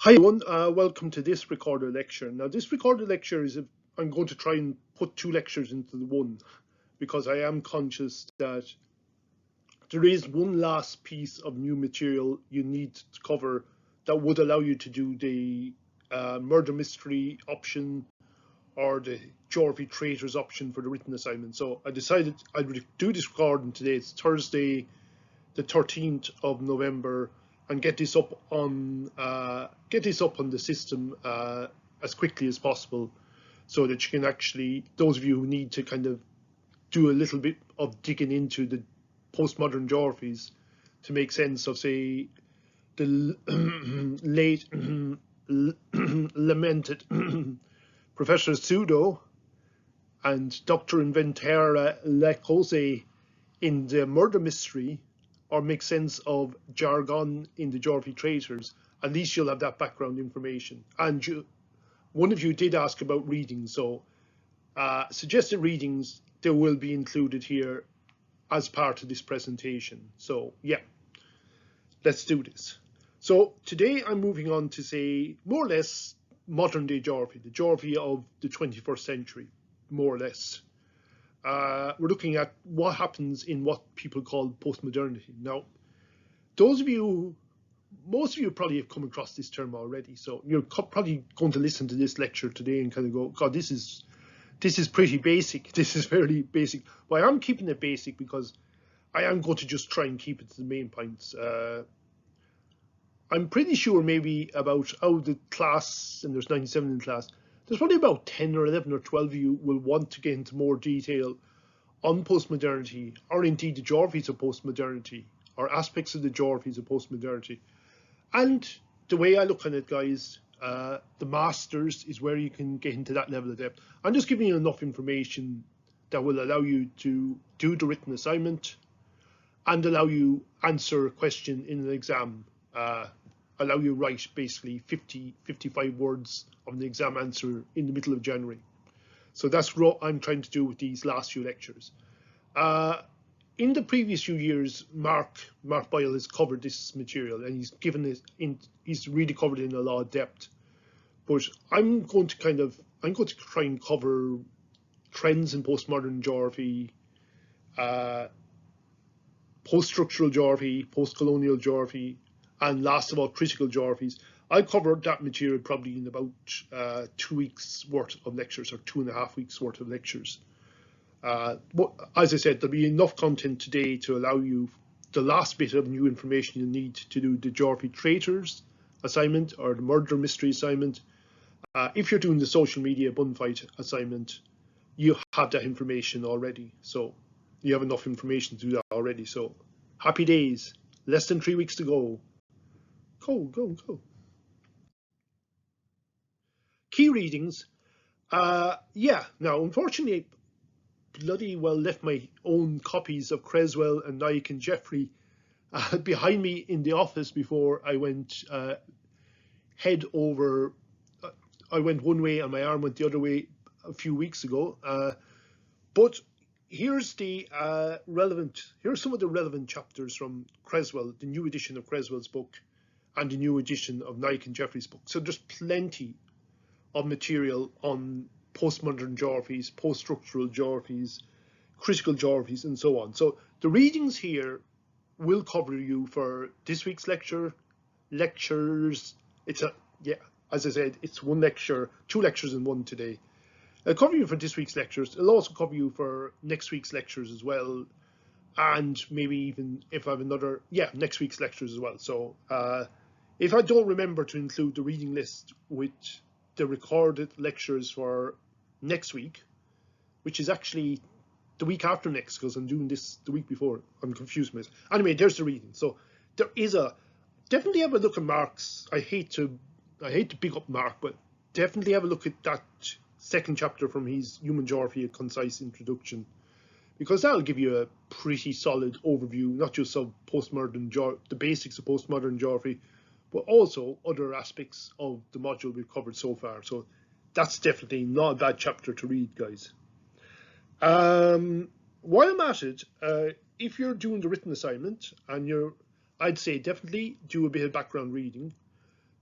Hi everyone, welcome to this recorded lecture. Now this recorded lecture I'm going to try and put two lectures into the one because I am conscious that there is one last piece of new material you need to cover that would allow you to do the murder mystery option or the geography traitors option for the written assignment. So I decided I would do this recording today. It's Thursday the 13th of November and get this up on the system as quickly as possible, so that you can actually, those of you who need to kind of do a little bit of digging into the postmodern geographies to make sense of, say, the late lamented Professor Pseudo and Dr. Inventera Lecose in the murder mystery, or make sense of jargon in the geography traitors. At least you'll have that background information. And one of you did ask about readings, so suggested readings, they will be included here as part of this presentation. So yeah, let's do this. So today I'm moving on to, say, more or less modern day geography, the geography of the 21st century, more or less. We're looking at what happens in what people call postmodernity. Now, most of you probably have come across this term already, so you're probably going to listen to this lecture today and kind of go, God, this is pretty basic. This is fairly basic. Well, I'm keeping it basic because I am going to just try and keep it to the main points. I'm pretty sure maybe about out of the class, and there's 97 in class, there's probably about 10 or 11 or 12 of you will want to get into more detail on postmodernity, or indeed the geographies of postmodernity, or aspects of the geographies of postmodernity. And the way I look at it, guys, the masters is where you can get into that level of depth. I'm just giving you enough information that will allow you to do the written assignment and allow you answer a question in an exam. Allow you write basically 55 words of an exam answer in the middle of January. So that's what I'm trying to do with these last few lectures. In the previous few years, Mark Boyle has covered this material, and he's really covered it in a lot of depth. But I'm going to try and cover trends in postmodern geography, post-structural geography, post-colonial geography, and last of all, critical geographies. I covered that material probably in about 2 weeks worth of lectures, or 2.5 weeks worth of lectures. But as I said, there'll be enough content today to allow you the last bit of new information you need to do the geography traitors assignment or the murder mystery assignment. If you're doing the social media bun fight assignment, you have that information already. So you have enough information to do that already. So happy days, less than 3 weeks to go. Go. Key readings. Yeah, now unfortunately, bloody well left my own copies of Creswell and Naik and Jeffrey behind me in the office before I went head over. I went one way and my arm went the other way a few weeks ago. But here's the here's some of the relevant chapters from Creswell, the new edition of Creswell's book, and the new edition of Naik and Jeffrey's book. So there's plenty of material on postmodern geographies, post-structural geographies, critical geographies, and so on. So the readings here will cover you for this week's lectures. As I said, it's one lecture, 2 lectures in one today. It'll cover you for this week's lectures. It'll also cover you for next week's lectures as well, and maybe even if I have another, next week's lectures as well. So if I don't remember to include the reading list with the recorded lectures for next week, which is actually the week after next, because I'm doing this the week before, I'm confused myself. Anyway, there's the reading. So there is definitely have a look at Mark's. I hate to pick up Mark, but definitely have a look at that second chapter from his Human Geography, A Concise Introduction, because that'll give you a pretty solid overview, not just of the basics of postmodern geography, but also other aspects of the module we've covered so far. So that's definitely not a bad chapter to read, guys. While I'm at it, if you're doing the written assignment and I'd say definitely do a bit of background reading.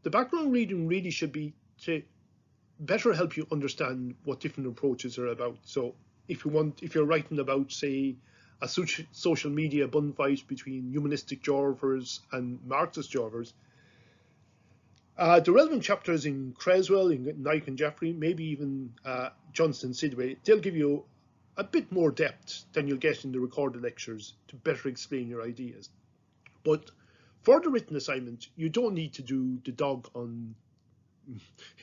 The background reading really should be to better help you understand what different approaches are about. So if you're writing about, say, a social media bun fight between humanistic geographers and Marxist geographers, the relevant chapters in Creswell, in Knight and Jeffrey, maybe even Johnson Sidway, they'll give you a bit more depth than you'll get in the recorded lectures to better explain your ideas. But for the written assignment, you don't need to do the dog on,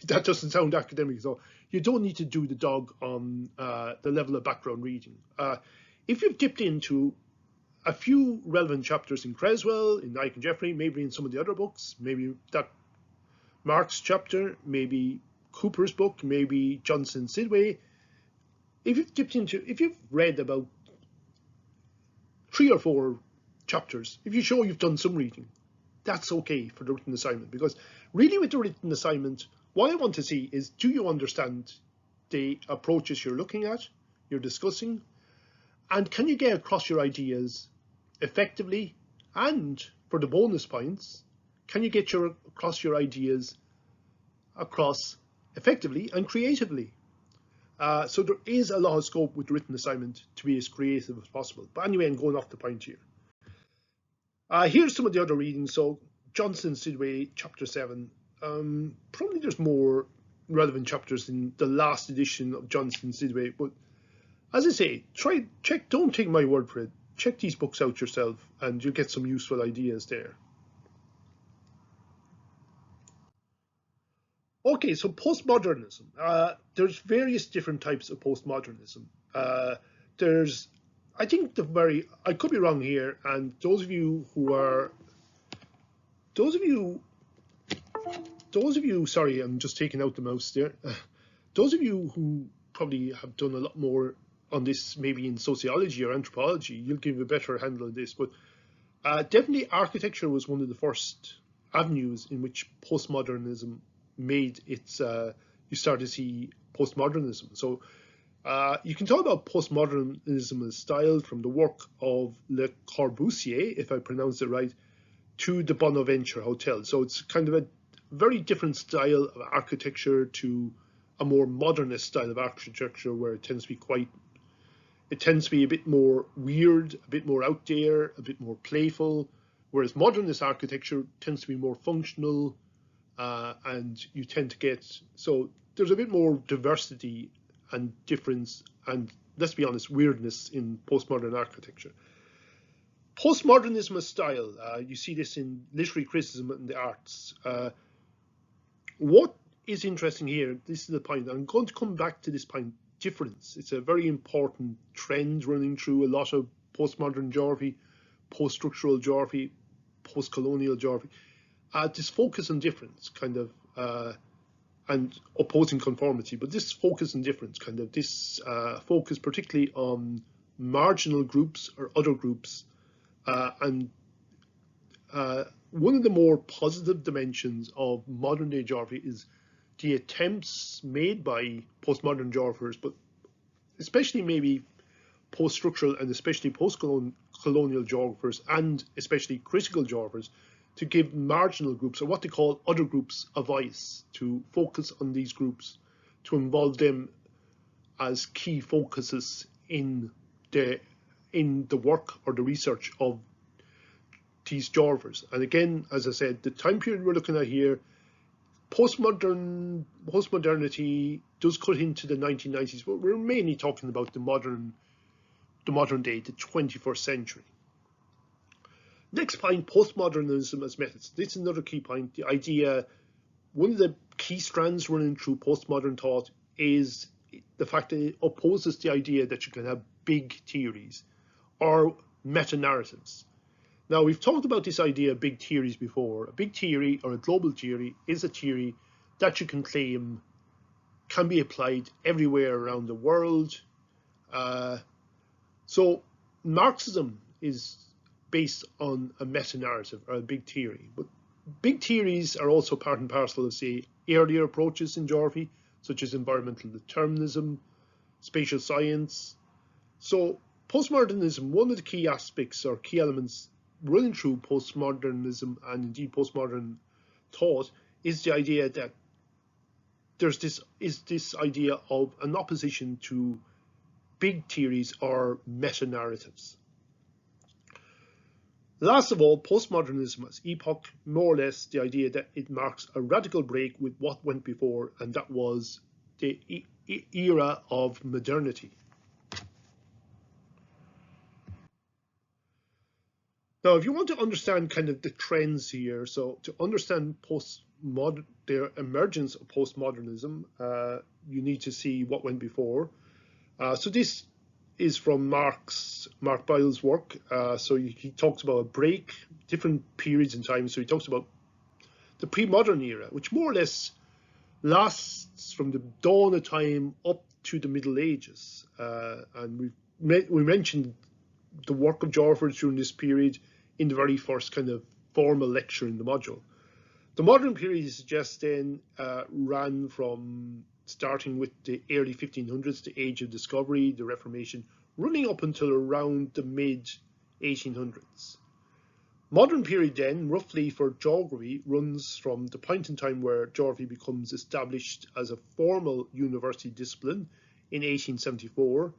that doesn't sound academic, so you don't need to do the dog on the level of background reading. If you've dipped into a few relevant chapters in Creswell, in Knight and Jeffrey, maybe in some of the other books, maybe that Marx chapter, maybe Cooper's book, maybe Johnson Sidway, if you've read about 3 or 4 chapters, if you show you've done some reading, that's okay for the written assignment. Because really with the written assignment, what I want to see is, do you understand the approaches you're looking at, you're discussing, and can you get across your ideas effectively? And for the bonus points, can you get across your ideas across effectively and creatively? So there is a lot of scope with the written assignment to be as creative as possible. But anyway, I'm going off the point here. Here's some of the other readings. So Johnson Sidway, chapter 7. Probably there's more relevant chapters in the last edition of Johnson Sidway. But as I say, check, don't take my word for it. Check these books out yourself and you'll get some useful ideas there. Okay, so postmodernism. There's various different types of postmodernism. There's, I think I could be wrong here, and those of you, sorry, I'm just taking out the mouse there. Those of you who probably have done a lot more on this, maybe in sociology or anthropology, you'll give a better handle on this, but definitely architecture was one of the first avenues in which postmodernism made its, you start to see postmodernism. So you can talk about postmodernism as style from the work of Le Corbusier, if I pronounce it right, to the Bonaventure Hotel. So it's kind of a very different style of architecture to a more modernist style of architecture, where it tends to be a bit more weird, a bit more out there, a bit more playful, whereas modernist architecture tends to be more functional, and you tend to get, so there's a bit more diversity and difference and, let's be honest, weirdness in postmodern architecture. Postmodernism as style, you see this in literary criticism and the arts. What is interesting here, this is the point, I'm going to come back to this point, difference. It's a very important trend running through a lot of postmodern geography, post-structural geography, post-colonial geography. This focus on difference, kind of, and opposing conformity, but this focus on difference, kind of this focus particularly on marginal groups or other groups, and one of the more positive dimensions of modern day geography is the attempts made by postmodern geographers, but especially maybe post-structural and especially post-colonial geographers, and especially critical geographers, to give marginal groups, or what they call other groups, a voice, to focus on these groups, to involve them as key focuses in the work or the research of these geographers. And again, as I said, the time period we're looking at here, postmodernity does cut into the 1990s, but we're mainly talking about the modern day, the 21st century. Next point, postmodernism as methods. This is another key point. The idea, one of the key strands running through postmodern thought is the fact that it opposes the idea that you can have big theories or meta-narratives. Now, we've talked about this idea of big theories before. A big theory or a global theory is a theory that you can claim can be applied everywhere around the world. So Marxism is based on a meta-narrative or a big theory, but big theories are also part and parcel of, say, earlier approaches in geography, such as environmental determinism, spatial science. So postmodernism, one of the key aspects or key elements running through postmodernism and indeed postmodern thought, is the idea that there's this idea of an opposition to big theories or meta-narratives. Last of all, postmodernism as epoch, more or less the idea that it marks a radical break with what went before, and that was the era of modernity. Now, if you want to understand kind of the trends here, so to understand the emergence of postmodernism, you need to see what went before. So this is from Mark Byles' work. So he talks about a break, different periods in time. So he talks about the pre-modern era, which more or less lasts from the dawn of time up to the Middle Ages. And we mentioned the work of geographers during this period in the very first kind of formal lecture in the module. The modern period, he suggests, then ran from starting with the early 1500s, the Age of Discovery, the Reformation, running up until around the mid-1800s. Modern period then, roughly for geography, runs from the point in time where geography becomes established as a formal university discipline in 1874.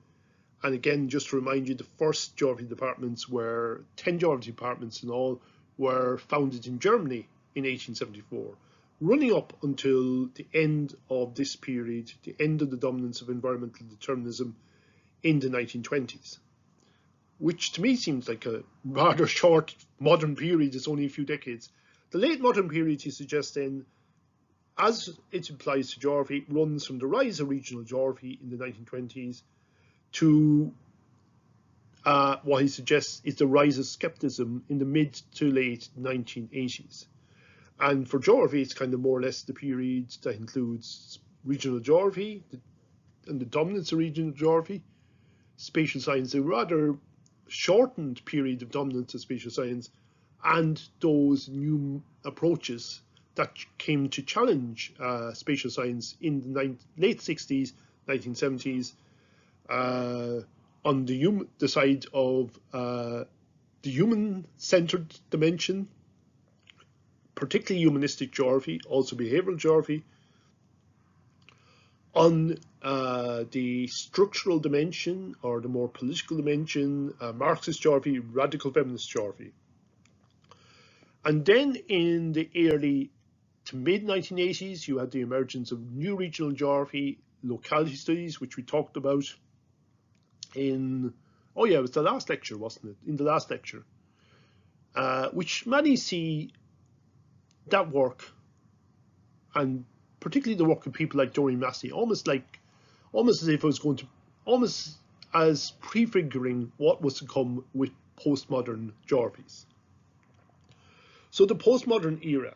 And again, just to remind you, the first geography departments were 10 geography departments in all, were founded in Germany in 1874, running up until the end of this period, the end of the dominance of environmental determinism in the 1920s, which to me seems like a rather short modern period. It's only a few decades. The late modern period, he suggests then, as it applies to geography, runs from the rise of regional geography in the 1920s to what he suggests is the rise of skepticism in the mid to late 1980s. And for geography, it's kind of more or less the period that includes regional geography and the dominance of regional geography, spatial science, a rather shortened period of dominance of spatial science, and those new approaches that came to challenge spatial science in the late 60s, 1970s, on the side of the human-centered dimension, particularly humanistic geography, also behavioral geography, on the structural dimension or the more political dimension, Marxist geography, radical feminist geography. And then in the early to mid-1980s, you had the emergence of new regional geography, locality studies, which we talked about in, oh yeah, it was the last lecture, wasn't it? In the last lecture, which many see that work, and particularly the work of people like Doreen Massey, almost as if it was going to, almost as prefiguring what was to come with postmodern geographies. So the postmodern era,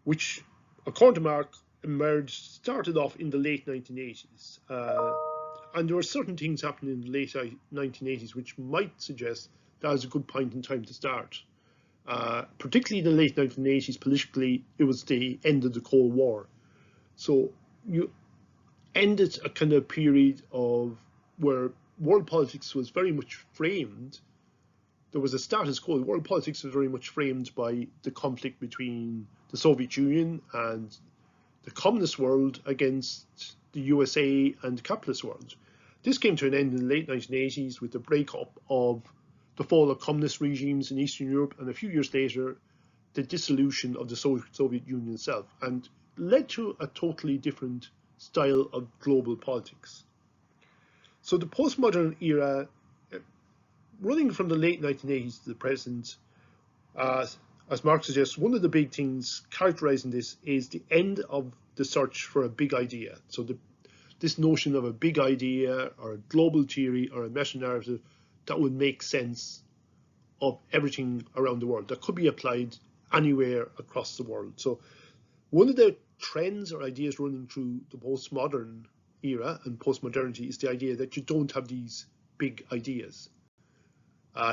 which according to Mark started off in the late 1980s. And there were certain things happening in the late 1980s which might suggest that was a good point in time to start. Particularly in the late 1980s, politically, it was the end of the Cold War. So you ended a kind of period of where world politics was very much framed. There was a status quo. World politics was very much framed by the conflict between the Soviet Union and the communist world against the USA and the capitalist world. This came to an end in the late 1980s with the breakup of the fall of communist regimes in Eastern Europe, and a few years later, the dissolution of the Soviet Union itself, and led to a totally different style of global politics. So the postmodern era, running from the late 1980s to the present, as Marx suggests, one of the big things characterizing this is the end of the search for a big idea. So this notion of a big idea or a global theory or a meta-narrative that would make sense of everything around the world, that could be applied anywhere across the world. So one of the trends or ideas running through the postmodern era and postmodernity is the idea that you don't have these big ideas.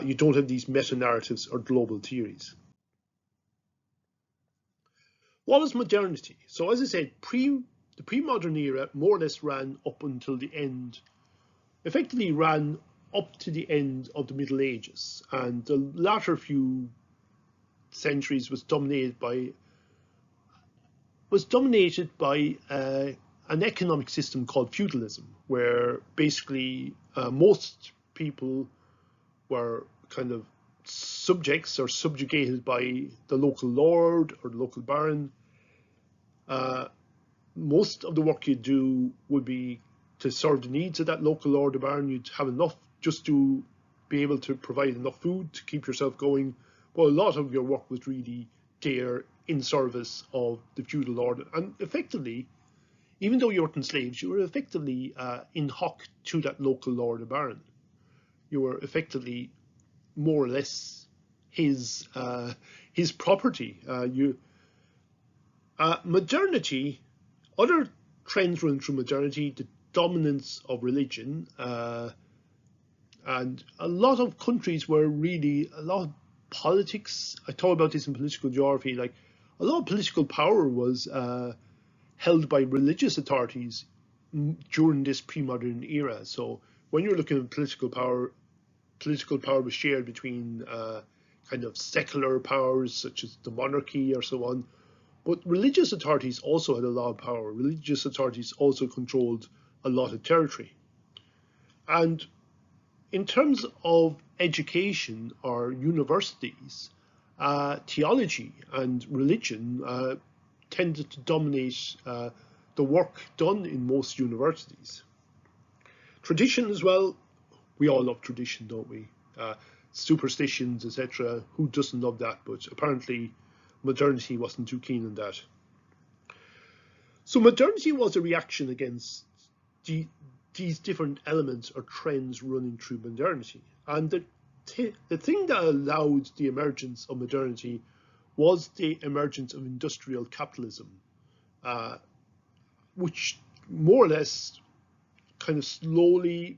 You don't have these meta-narratives or global theories. What is modernity? So as I said, the pre-modern era more or less ran up until the end, effectively ran up to the end of the Middle Ages, and the latter few centuries was dominated by was dominated by an economic system called feudalism, where basically most people were kind of subjects or subjugated by the local lord or the local baron. Most of the work you do would be to serve the needs of that local lord or baron. You'd have enough just to be able to provide enough food to keep yourself going. But a lot of your work was really there in service of the feudal lord. And effectively, even though you weren't slaves, you were effectively in hoc to that local lord or baron. You were effectively more or less his property. Modernity, other trends running through modernity, the dominance of religion, and a lot of countries were really, a lot of politics, I talk about this in political geography, like a lot of political power was held by religious authorities during this pre-modern era. So when you're looking at political power was shared between kind of secular powers such as the monarchy or so on. But religious authorities also had a lot of power. Religious authorities also controlled a lot of territory. And in terms of education or universities, theology and religion tended to dominate the work done in most universities. Tradition as well, we all love tradition, don't we? Superstitions, etc. Who doesn't love that? But apparently modernity wasn't too keen on that. So modernity was a reaction against these different elements or trends running through modernity. And the thing that allowed the emergence of modernity was the emergence of industrial capitalism, which more or less kind of slowly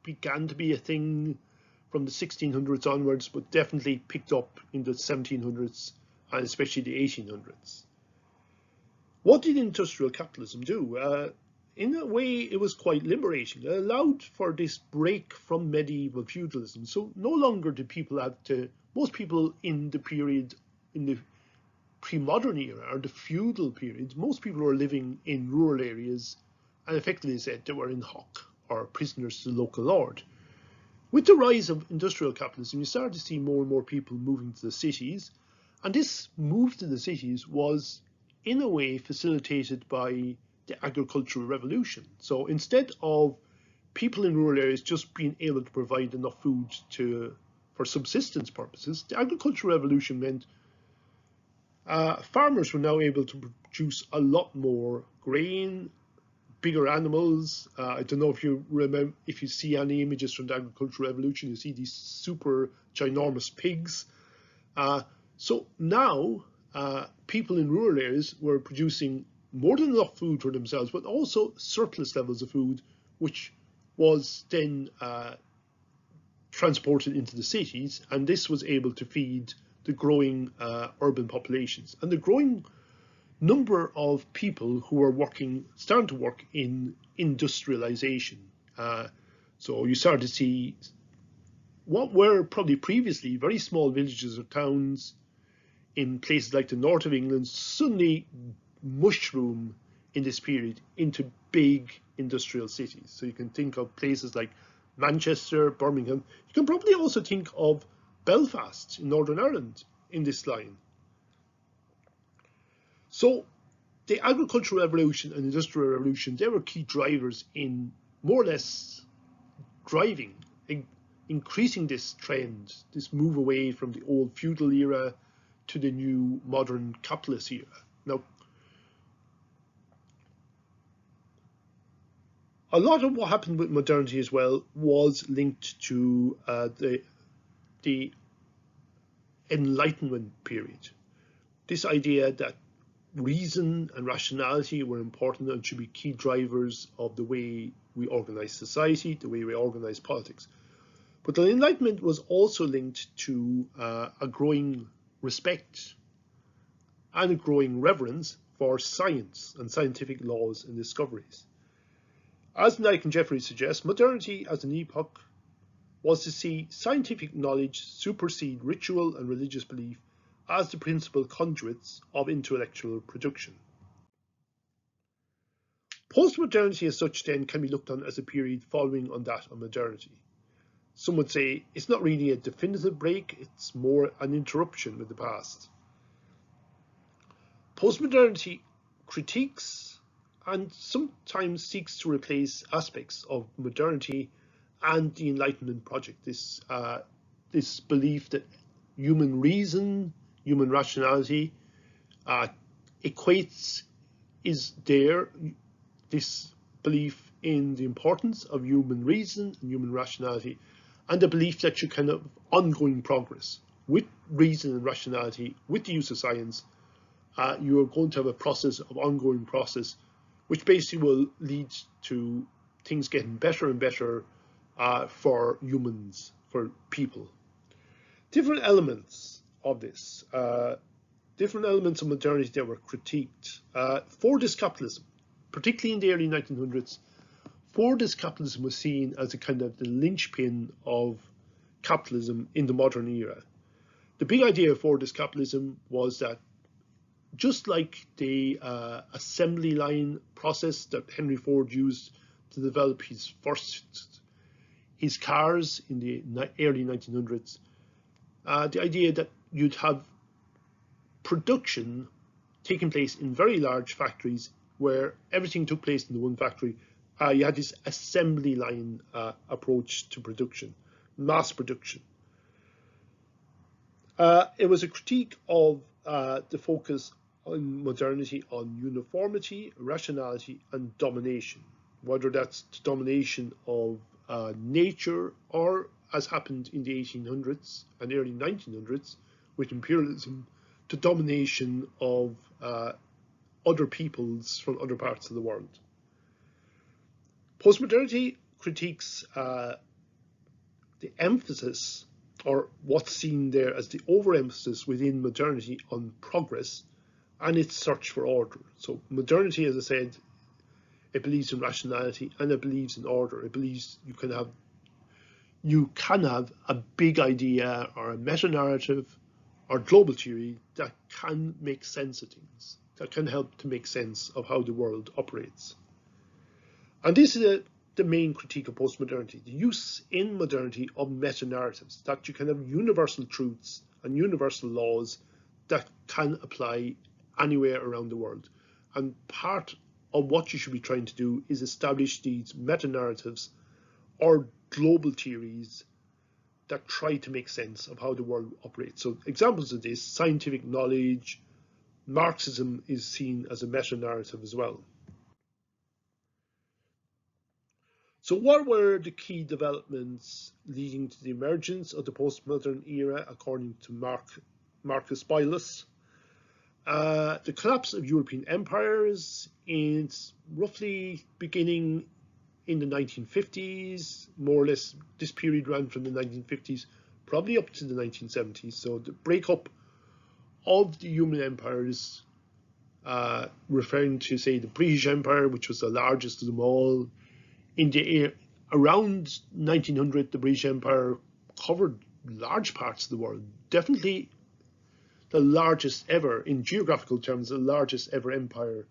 began to be a thing from the 1600s onwards, but definitely picked up in the 1700s and especially the 1800s. What did industrial capitalism do? In a way, it was quite liberating. It allowed for this break from medieval feudalism. So no longer did people have to, most people in the period, in the pre-modern era or the feudal period, most people were living in rural areas and effectively said they were in hoc or prisoners to the local lord. With the rise of industrial capitalism, you started to see more and more people moving to the cities, and this move to the cities was in a way facilitated by the agricultural revolution. So instead of people in rural areas just being able to provide enough food for subsistence purposes, the agricultural revolution meant farmers were now able to produce a lot more grain, bigger animals. I don't know if you remember, if you see any images from the agricultural revolution, you see these super ginormous pigs. So now people in rural areas were producing more than enough food for themselves, but also surplus levels of food, which was then transported into the cities, and this was able to feed the growing urban populations and the growing number of people who are starting to work in industrialization. So you start to see what were probably previously very small villages or towns in places like the north of England suddenly mushroom in this period into big industrial cities. So you can think of places like Manchester, Birmingham. You can probably also think of Belfast in Northern Ireland in this line. So the agricultural revolution and industrial revolution, they were key drivers in more or less driving, increasing this trend, this move away from the old feudal era to the new modern capitalist era. Now, a lot of what happened with modernity as well was linked to the Enlightenment period. This idea that reason and rationality were important and should be key drivers of the way we organize society, the way we organize politics. But the Enlightenment was also linked to a growing respect and a growing reverence for science and scientific laws and discoveries. As Knight and Jeffries suggest, modernity as an epoch was to see scientific knowledge supersede ritual and religious belief as the principal conduits of intellectual production. Postmodernity as such then can be looked on as a period following on that of modernity. Some would say it's not really a definitive break, it's more an interruption with the past. Postmodernity critiques and sometimes seeks to replace aspects of modernity and the Enlightenment project. This belief that human reason, human rationality is there, this belief in the importance of human reason and human rationality, and the belief that you can have ongoing progress with reason and rationality, with the use of science. You are going to have a process of ongoing process, which basically will lead to things getting better and better for humans, for people. Different elements of this, different elements of modernity that were critiqued. Fordist capitalism, particularly in the early 1900s, Fordist capitalism was seen as a kind of the linchpin of capitalism in the modern era. The big idea of Fordist capitalism was that just like the assembly line process that Henry Ford used to develop his cars in the early 1900s, the idea that you'd have production taking place in very large factories where everything took place in the one factory. You had this assembly line approach to production, mass production. It was a critique of the focus on modernity on uniformity, rationality, and domination, whether that's the domination of nature or, as happened in the 1800s and early 1900s with imperialism, the domination of other peoples from other parts of the world. Postmodernity critiques the emphasis, or what's seen there as the overemphasis within modernity on progress and its search for order. So modernity, as I said, it believes in rationality and it believes in order. It believes you can have a big idea or a meta-narrative or global theory that can make sense of things, that can help to make sense of how the world operates. And this is the main critique of postmodernity, the use in modernity of meta-narratives, that you can have universal truths and universal laws that can apply anywhere around the world. And part of what you should be trying to do is establish these meta-narratives or global theories that try to make sense of how the world operates. So examples of this: scientific knowledge, Marxism is seen as a meta-narrative as well. So what were the key developments leading to the emergence of the postmodern era, according to Marcus Aurelius? The collapse of European empires is roughly beginning in the 1950s, more or less. This period ran from the 1950s probably up to the 1970s. So the breakup of the human empires, referring to, say, the British Empire, which was the largest of them all. Around 1900, the British Empire covered large parts of the world, definitely the largest ever, in geographical terms, the largest ever empire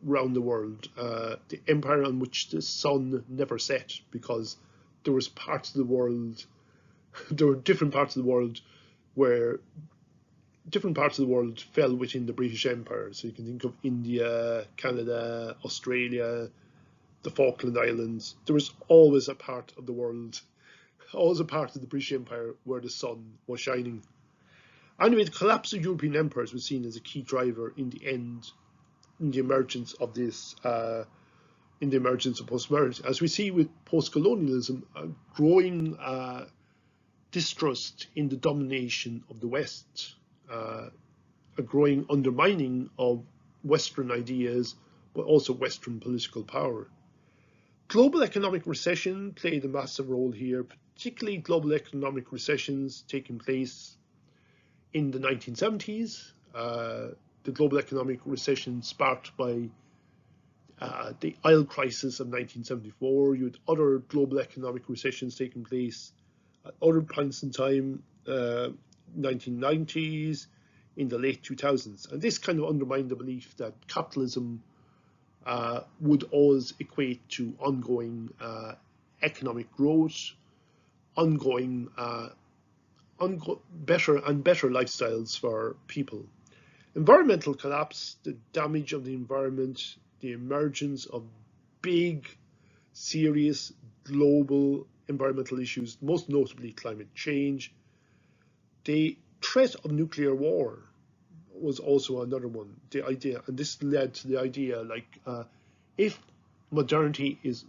around the world, the empire on which the sun never set, because there were different parts of the world where different parts of the world fell within the British Empire. So you can think of India, Canada, Australia, the Falkland Islands. There was always a part of the world, always a part of the British Empire where the sun was shining. Anyway, the collapse of European empires was seen as a key driver in the emergence of this, in the emergence of postmodernity. As we see with post-colonialism, a growing distrust in the domination of the West, a growing undermining of Western ideas, but also Western political power. Global economic recession played a massive role here, particularly global economic recessions taking place in the 1970s. The global economic recession sparked by the oil crisis of 1974. You had other global economic recessions taking place at other points in time, 1990s, in the late 2000s. And this kind of undermined the belief that capitalism would always equate to ongoing economic growth, ongoing better lifestyles for people. Environmental collapse, the damage of the environment, the emergence of big, serious global environmental issues, most notably climate change. The threat of nuclear war was also another one. The idea, and this led to the idea, like, if modernity is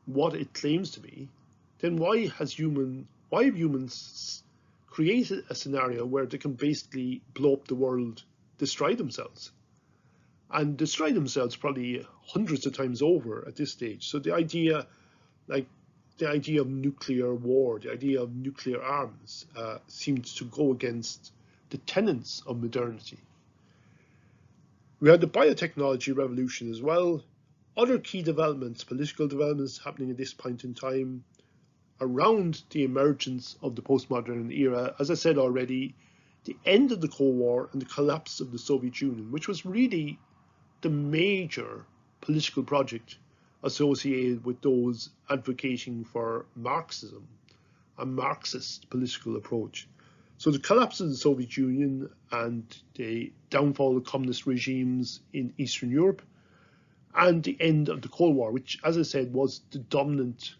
what it claims to be, then why have humans created a scenario where they can basically blow up the world, destroy themselves, and destroy themselves probably hundreds of times over at this stage? So the idea, like the idea of nuclear war, the idea of nuclear arms, seems to go against the tenets of modernity. We had the biotechnology revolution as well. Other key developments, political developments happening at this point in time around the emergence of the postmodern era. As I said already, the end of the Cold War and the collapse of the Soviet Union, which was really the major political project associated with those advocating for Marxism, a Marxist political approach. So the collapse of the Soviet Union and the downfall of communist regimes in Eastern Europe, and the end of the Cold War, which, as I said, was the dominant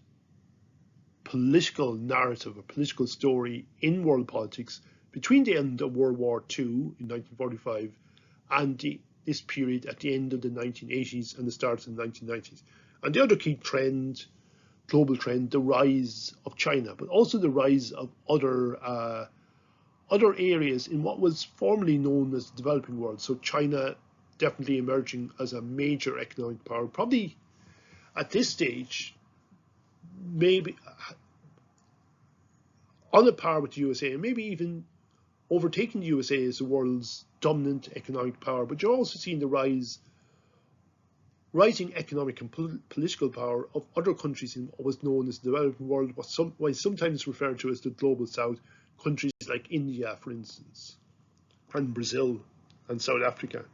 political narrative or political story in world politics between the end of World War II in 1945 and this period at the end of the 1980s and the start of the 1990s. And the other key trend, global trend, the rise of China, but also the rise of other areas in what was formerly known as the developing world. So China definitely emerging as a major economic power, probably at this stage, maybe on a par with the USA, and maybe even overtaking the USA as the world's dominant economic power. But you're also seeing the rising economic and political power of other countries in what was known as the developing world, what is sometimes referred to as the global south, countries like India, for instance, and Brazil and South Africa.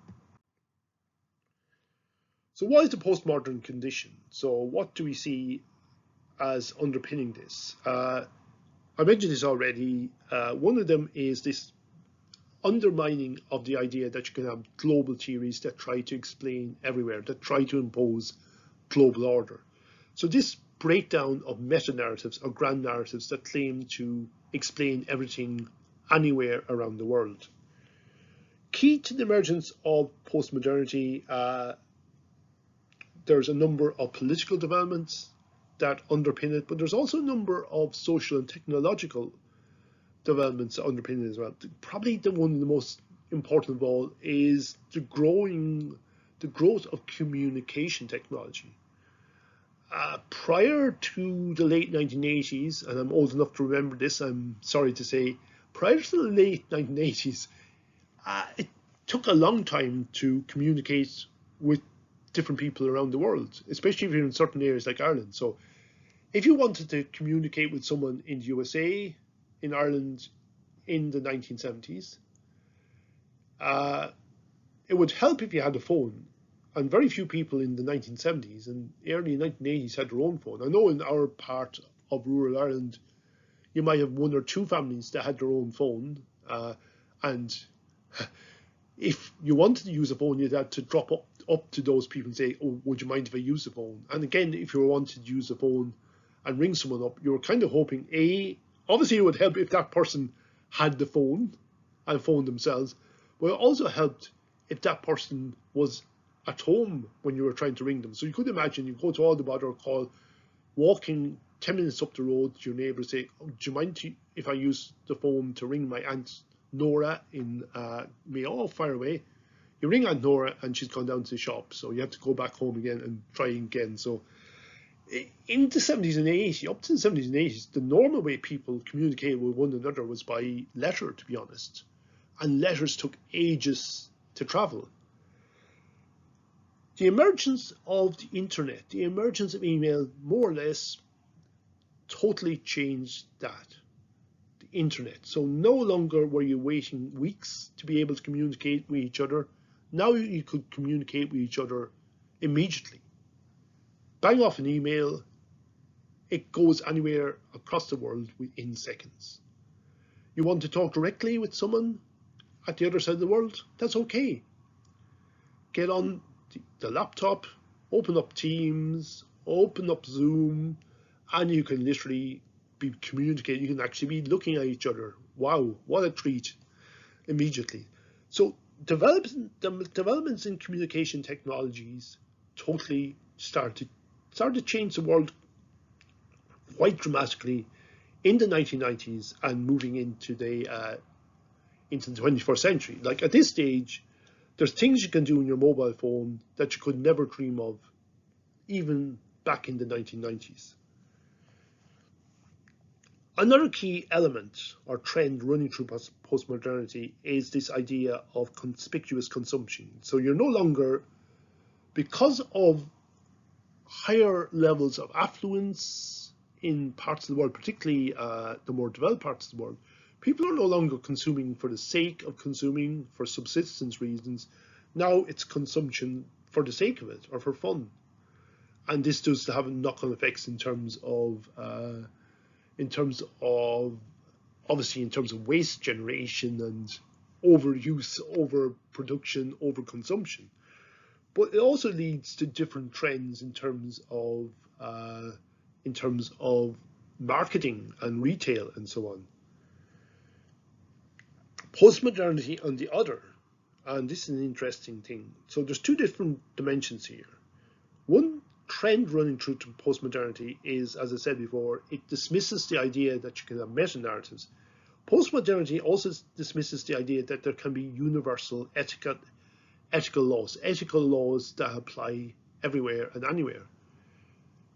So what is the postmodern condition? So what do we see as underpinning this? I mentioned this already. One of them is this undermining of the idea that you can have global theories that try to explain everywhere, that try to impose global order. So this breakdown of meta-narratives or grand narratives that claim to explain everything anywhere around the world. Key to the emergence of postmodernity, there's a number of political developments that underpin it, but there's also a number of social and technological developments that underpin it as well. Probably the one of the most important of all is the growth of communication technology. Prior to the late 1980s, and I'm old enough to remember this, I'm sorry to say, prior to the late 1980s, it took a long time to communicate with different people around the world, especially if you're in certain areas like Ireland. So if you wanted to communicate with someone in the USA, in Ireland in the 1970s, it would help if you had a phone. And very few people in the 1970s and early 1980s had their own phone. I know in our part of rural Ireland, you might have one or two families that had their own phone. And if you wanted to use a phone, you'd have to drop up to those people and say, oh, would you mind if I use the phone? And again, if you wanted to use the phone and ring someone up, you were kind of hoping, obviously it would help if that person had the phone and phoned themselves, but it also helped if that person was at home when you were trying to ring them. So you could imagine you go to all the bother call, walking 10 minutes up the road to your neighbour, say, oh, do you mind if I use the phone to ring my Aunt Nora in Mayo? Fire away. You ring Aunt Nora and she's gone down to the shop, so you have to go back home again and try again. So in the 70s and 80s, up to the 70s and 80s, the normal way people communicated with one another was by letter, to be honest. And letters took ages to travel. The emergence of the internet, the emergence of email, more or less totally changed that. The the internet. So no longer were you waiting weeks to be able to communicate with each other. Now you could communicate with each other immediately. Bang off an email, it goes anywhere across the world within seconds. You want to talk directly with someone at the other side of the world? That's okay. Get on the laptop, open up Teams, open up Zoom, and you can literally be communicating. You can actually be looking at each other. Wow, what a treat, immediately. So developments in communication technologies totally started to change the world quite dramatically in the 1990s and moving into the 21st century. Like at this stage, there's things you can do on your mobile phone that you could never dream of, even back in the 1990s. Another key element or trend running through postmodernity is this idea of conspicuous consumption. So you're no longer, because of higher levels of affluence in parts of the world, particularly the more developed parts of the world, people are no longer consuming for the sake of consuming for subsistence reasons. Now it's consumption for the sake of it or for fun. And this does have knock-on effects in terms of obviously in terms of waste generation and overuse, overproduction, overconsumption. But it also leads to different trends in terms of marketing and retail and so on. Postmodernity on the other, and this is an interesting thing. So there's two different dimensions here. One trend running through to postmodernity is, as I said before, it dismisses the idea that you can have meta-narratives. Postmodernity also dismisses the idea that there can be universal ethical laws that apply everywhere and anywhere,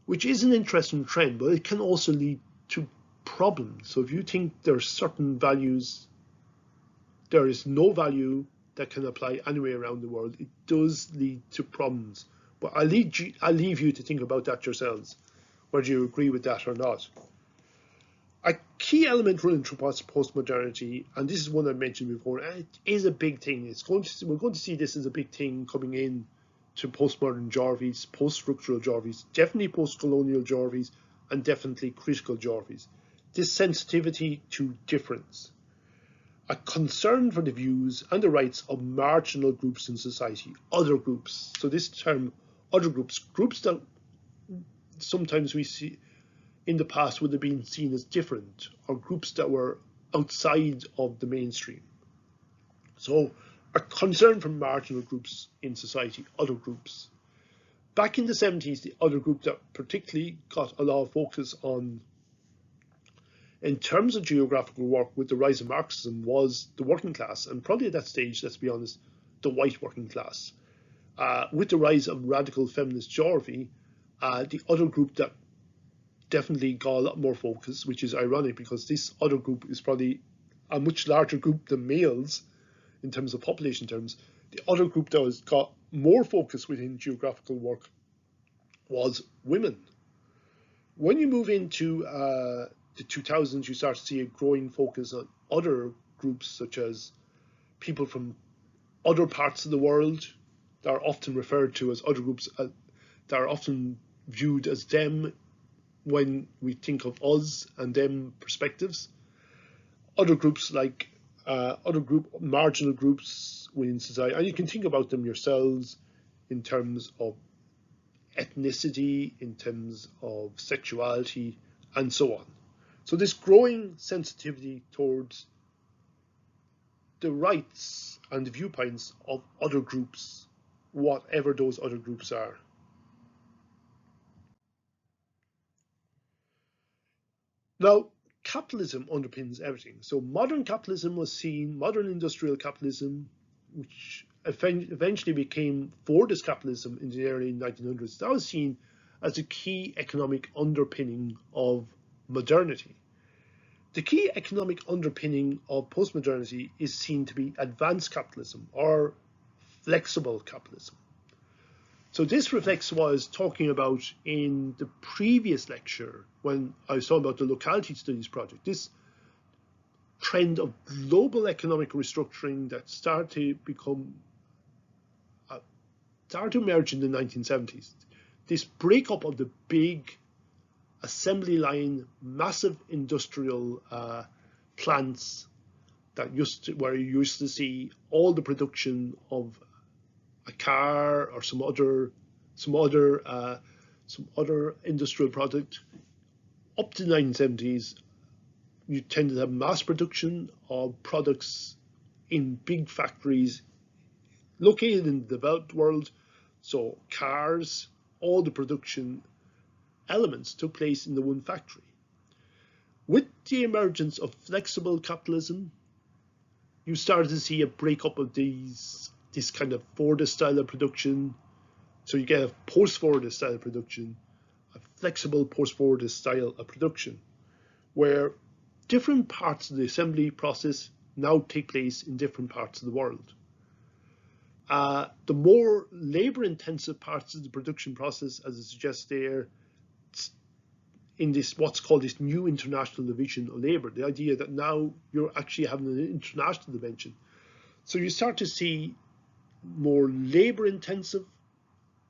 which is an interesting trend, but it can also lead to problems. So if you think there are certain values, there is no value that can apply anywhere around the world, it does lead to problems. But I'll leave you to think about that yourselves, whether you agree with that or not. A key element running through postmodernity, and this is one I mentioned before, and it is a big thing. We're going to see this as a big thing coming in to postmodern geographies, post-structural geographies, definitely post-colonial geographies, and definitely critical geographies. This sensitivity to difference. A concern for the views and the rights of marginal groups in society, other groups. So this term, other groups, groups that sometimes we see in the past would have been seen as different, or groups that were outside of the mainstream. So a concern for marginal groups in society, other groups. Back in the 70s, the other group that particularly got a lot of focus on in terms of geographical work with the rise of Marxism was the working class, and probably at that stage, let's be honest, the white working class. With the rise of radical feminist geography, the other group that definitely got a lot more focus, which is ironic because this other group is probably a much larger group than males in terms of population terms. The other group that got more focus within geographical work was women. When you move into the 2000s, you start to see a growing focus on other groups, such as people from other parts of the world that are often referred to as other groups, that are often viewed as them when we think of us and them perspectives. Other groups like marginal groups within society, and you can think about them yourselves in terms of ethnicity, in terms of sexuality, and so on. So this growing sensitivity towards the rights and the viewpoints of other groups, whatever those other groups are. Now, capitalism underpins everything. So modern capitalism was seen, modern industrial capitalism, which eventually became Fordist capitalism in the early 1900s, that was seen as a key economic underpinning of modernity. The key economic underpinning of postmodernity is seen to be advanced capitalism or flexible capitalism. So this reflects what I was talking about in the previous lecture when I was talking about the locality studies project. This trend of global economic restructuring that started to emerge in the 1970s. This breakup of the big assembly line, massive industrial plants where you used to see all the production of a car or some other industrial product. Up to the 1970s, you tended to have mass production of products in big factories located in the developed world. So cars, all the production elements took place in the one factory. With the emergence of flexible capitalism, you started to see a breakup of this kind of Fordist style of production. So you get a post-Fordist style of production, a flexible post-Fordist style of production, where different parts of the assembly process now take place in different parts of the world. The more labor-intensive parts of the production process, as it suggests there, in this what's called this new international division of labor, the idea that now you're actually having an international dimension. So you start to see more labor-intensive,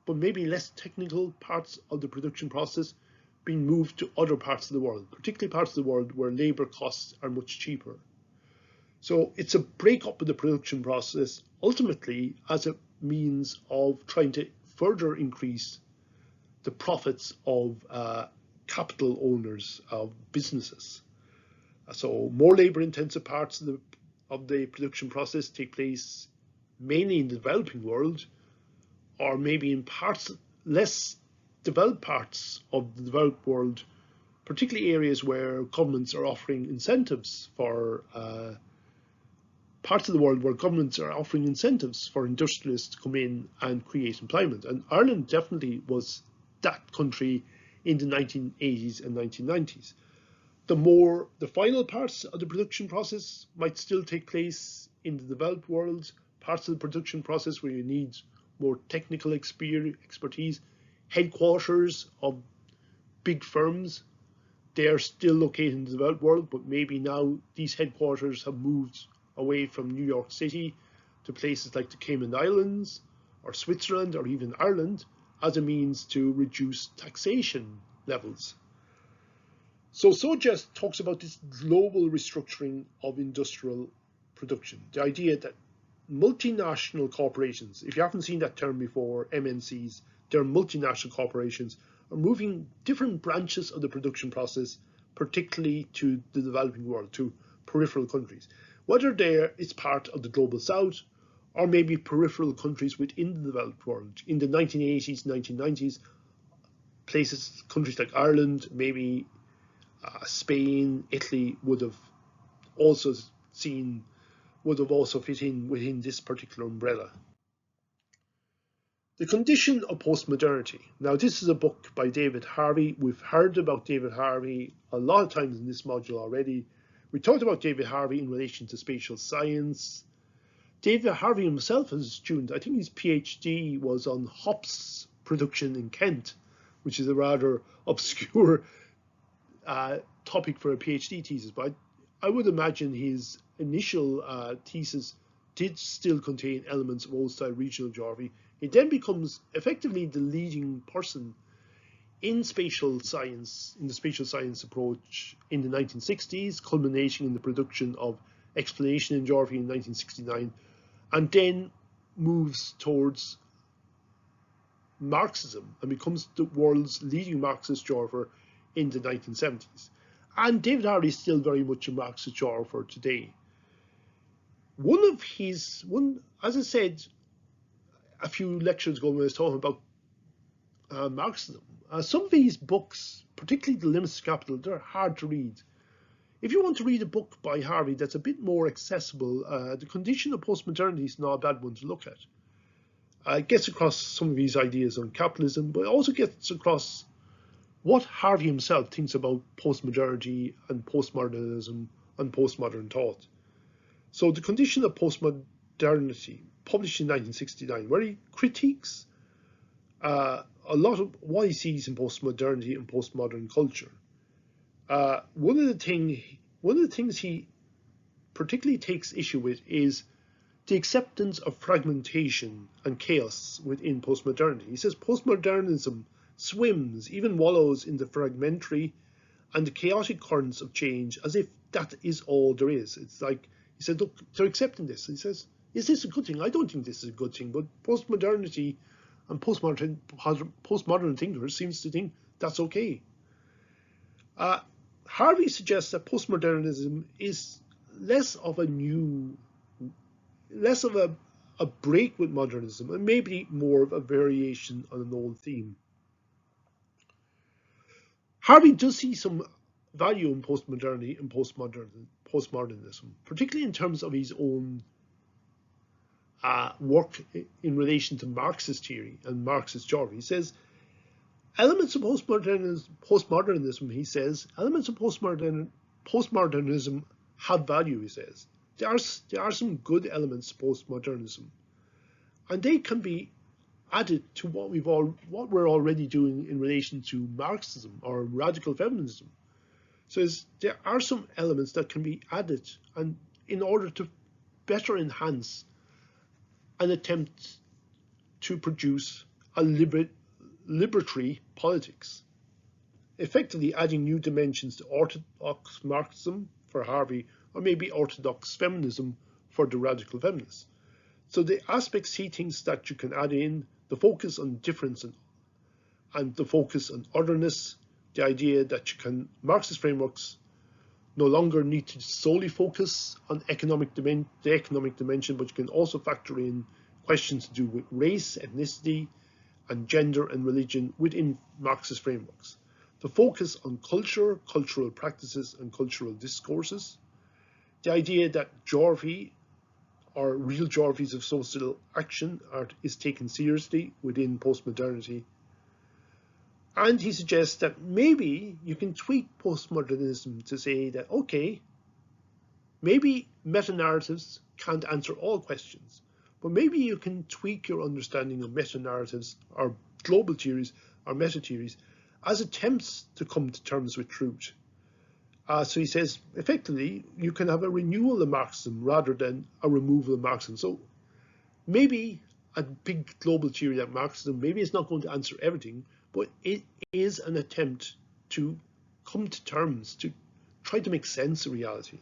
but maybe less technical parts of the production process being moved to other parts of the world, particularly parts of the world where labor costs are much cheaper. So it's a breakup of the production process, ultimately as a means of trying to further increase the profits of capital owners of businesses. So more labor-intensive parts of the production process take place mainly in the developing world, or maybe in less developed parts of the developed world, particularly areas where governments are offering incentives for parts of the world where governments are offering incentives for industrialists to come in and create employment. And Ireland definitely was that country in the 1980s and 1990s. The final parts of the production process might still take place in the developed world, parts of the production process where you need more technical expertise, headquarters of big firms. They are still located in the developed world, but maybe now these headquarters have moved away from New York City to places like the Cayman Islands or Switzerland or even Ireland as a means to reduce taxation levels. So just talks about this global restructuring of industrial production. The idea that multinational corporations, if you haven't seen that term before, MNCs, they're multinational corporations, are moving different branches of the production process, particularly to the developing world, to peripheral countries. Whether it's part of the global south or maybe peripheral countries within the developed world. In the 1980s, 1990s, countries like Ireland, maybe Spain, Italy would have also fit in within this particular umbrella. The Condition of Postmodernity. Now, this is a book by David Harvey. We've heard about David Harvey a lot of times in this module already. We talked about David Harvey in relation to spatial science. David Harvey himself as a student, I think his PhD was on hops production in Kent, which is a rather obscure topic for a PhD thesis, but I would imagine his initial thesis did still contain elements of old-style regional geography. He then becomes effectively the leading person in spatial science, in the spatial science approach in the 1960s, culminating in the production of Explanation in Geography in 1969, and then moves towards Marxism and becomes the world's leading Marxist geographer in the 1970s. And David Harvey is still very much a Marxist geographer today. As I said a few lectures ago when I was talking about Marxism, some of these books, particularly The Limits of Capital, they're hard to read. If you want to read a book by Harvey that's a bit more accessible, The Condition of Postmodernity is not a bad one to look at. It gets across some of these ideas on capitalism, but it also gets across what Harvey himself thinks about postmodernity and postmodernism and postmodern thought. So The Condition of Postmodernity, published in 1969, where he critiques a lot of what he sees in postmodernity and postmodern culture. One of the things he particularly takes issue with is the acceptance of fragmentation and chaos within postmodernity. He says postmodernism swims, even wallows in the fragmentary and the chaotic currents of change as if that is all there is. It's like, he said, look, they're accepting this. He says, is this a good thing? I don't think this is a good thing, but postmodernity and postmodern thinkers seems to think that's okay. Harvey suggests that postmodernism is less of a break with modernism, and maybe more of a variation on an old theme. Harvey does see some value in postmodernity and postmodernism, particularly in terms of his own work in relation to Marxist theory and Marxist geography. He says, elements of postmodernism, he says, elements of postmodernism have value, he says. There are some good elements to postmodernism, and they can be added to what we're already doing in relation to Marxism or radical feminism. So there are some elements that can be added, and in order to better enhance an attempt to produce a liberatory politics, effectively adding new dimensions to orthodox Marxism for Harvey, or maybe orthodox feminism for the radical feminists. So the aspects he thinks that you can add in, the focus on difference and the focus on otherness, the idea that you can, Marxist frameworks no longer need to solely focus on the economic dimension, but you can also factor in questions to do with race, ethnicity, and gender and religion within Marxist frameworks. The focus on culture, cultural practices, and cultural discourses. The idea that geography, or real geographies of social action, is taken seriously within postmodernity. And he suggests that maybe you can tweak postmodernism to say that, okay, maybe meta-narratives can't answer all questions, but maybe you can tweak your understanding of meta-narratives or global theories or meta-theories as attempts to come to terms with truth. So he says, effectively, you can have a renewal of Marxism rather than a removal of Marxism. So maybe a big global theory like Marxism, maybe it's not going to answer everything, but it is an attempt to come to terms, to try to make sense of reality.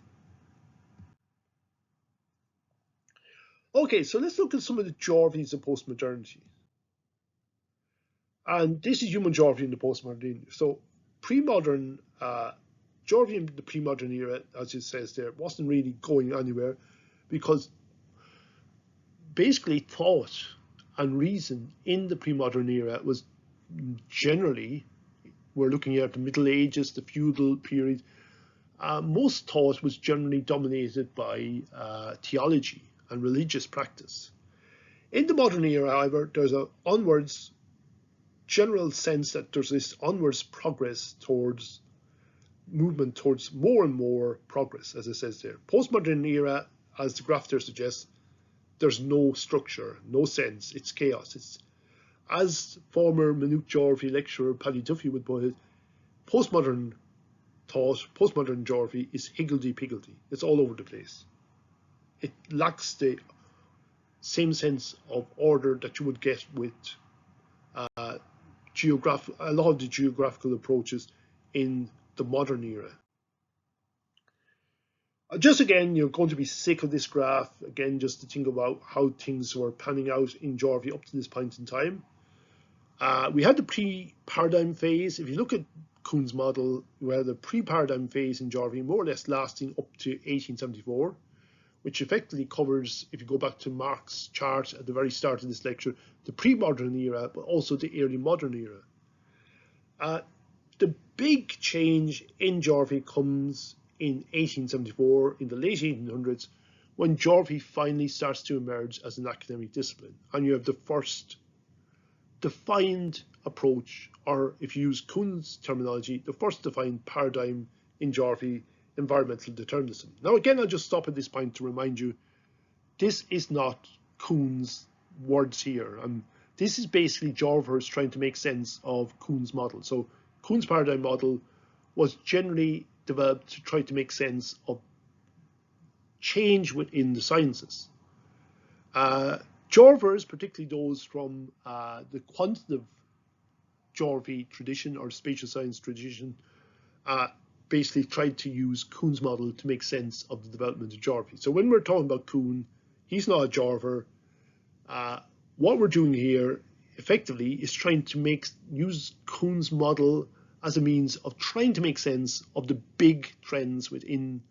Okay, so let's look at some of the geographies of postmodernity. And this is human geography in the postmodern era. So pre-modern geography in the pre-modern era, as it says there, wasn't really going anywhere because basically thought and reason in the pre-modern era was generally, we're looking at the Middle Ages, the feudal period, most thought was generally dominated by theology and religious practice. In the modern era, however, there's an onwards general sense that there's this onwards progress towards movement towards more and more progress, as it says there. Postmodern era, as the graph there suggests, there's no structure, no sense, it's chaos. It's, as former minute geography lecturer Paddy Duffy would put it, postmodern thought, postmodern geography is higgledy-piggledy. It's all over the place. It lacks the same sense of order that you would get with a lot of the geographical approaches in the modern era. Just again, you're going to be sick of this graph, again, just to think about how things were panning out in geography up to this point in time. We had the pre-paradigm phase. If you look at Kuhn's model, we had the pre-paradigm phase in geography more or less lasting up to 1874, which effectively covers, if you go back to Marx's chart at the very start of this lecture, the pre-modern era, but also the early modern era. The big change in geography comes in 1874, in the late 1800s, when geography finally starts to emerge as an academic discipline. And you have the first defined approach, or if you use Kuhn's terminology, the first defined paradigm in geography, environmental determinism. Now again, I'll just stop at this point to remind you, this is not Kuhn's words here. This is basically geographers trying to make sense of Kuhn's model. So Kuhn's paradigm model was generally developed to try to make sense of change within the sciences. Geographers, particularly those from the quantitative geography tradition or spatial science tradition, basically tried to use Kuhn's model to make sense of the development of geography. So when we're talking about Kuhn, he's not a geographer. What we're doing here effectively is trying to use Kuhn's model as a means of trying to make sense of the big trends within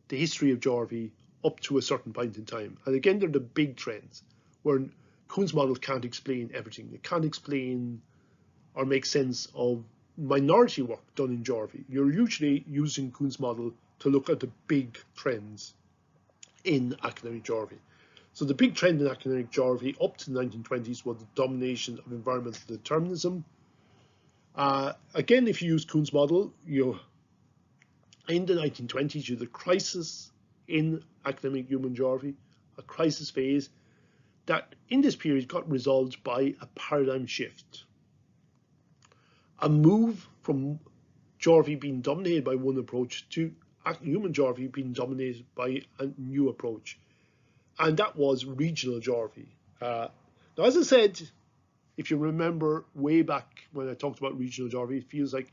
the history of geography up to a certain point in time. And again, they're the big trends where Kuhn's model can't explain everything. It can't explain or make sense of minority work done in geography. You're usually using Kuhn's model to look at the big trends in academic geography. So the big trend in academic geography up to the 1920s was the domination of environmental determinism. Again, if you use Kuhn's model, in the 1920s, you had a crisis in academic human geography, a crisis phase that in this period got resolved by a paradigm shift. A move from geography being dominated by one approach to human geography being dominated by a new approach. And that was regional geography. Now, as I said, if you remember way back when I talked about regional geography, it feels like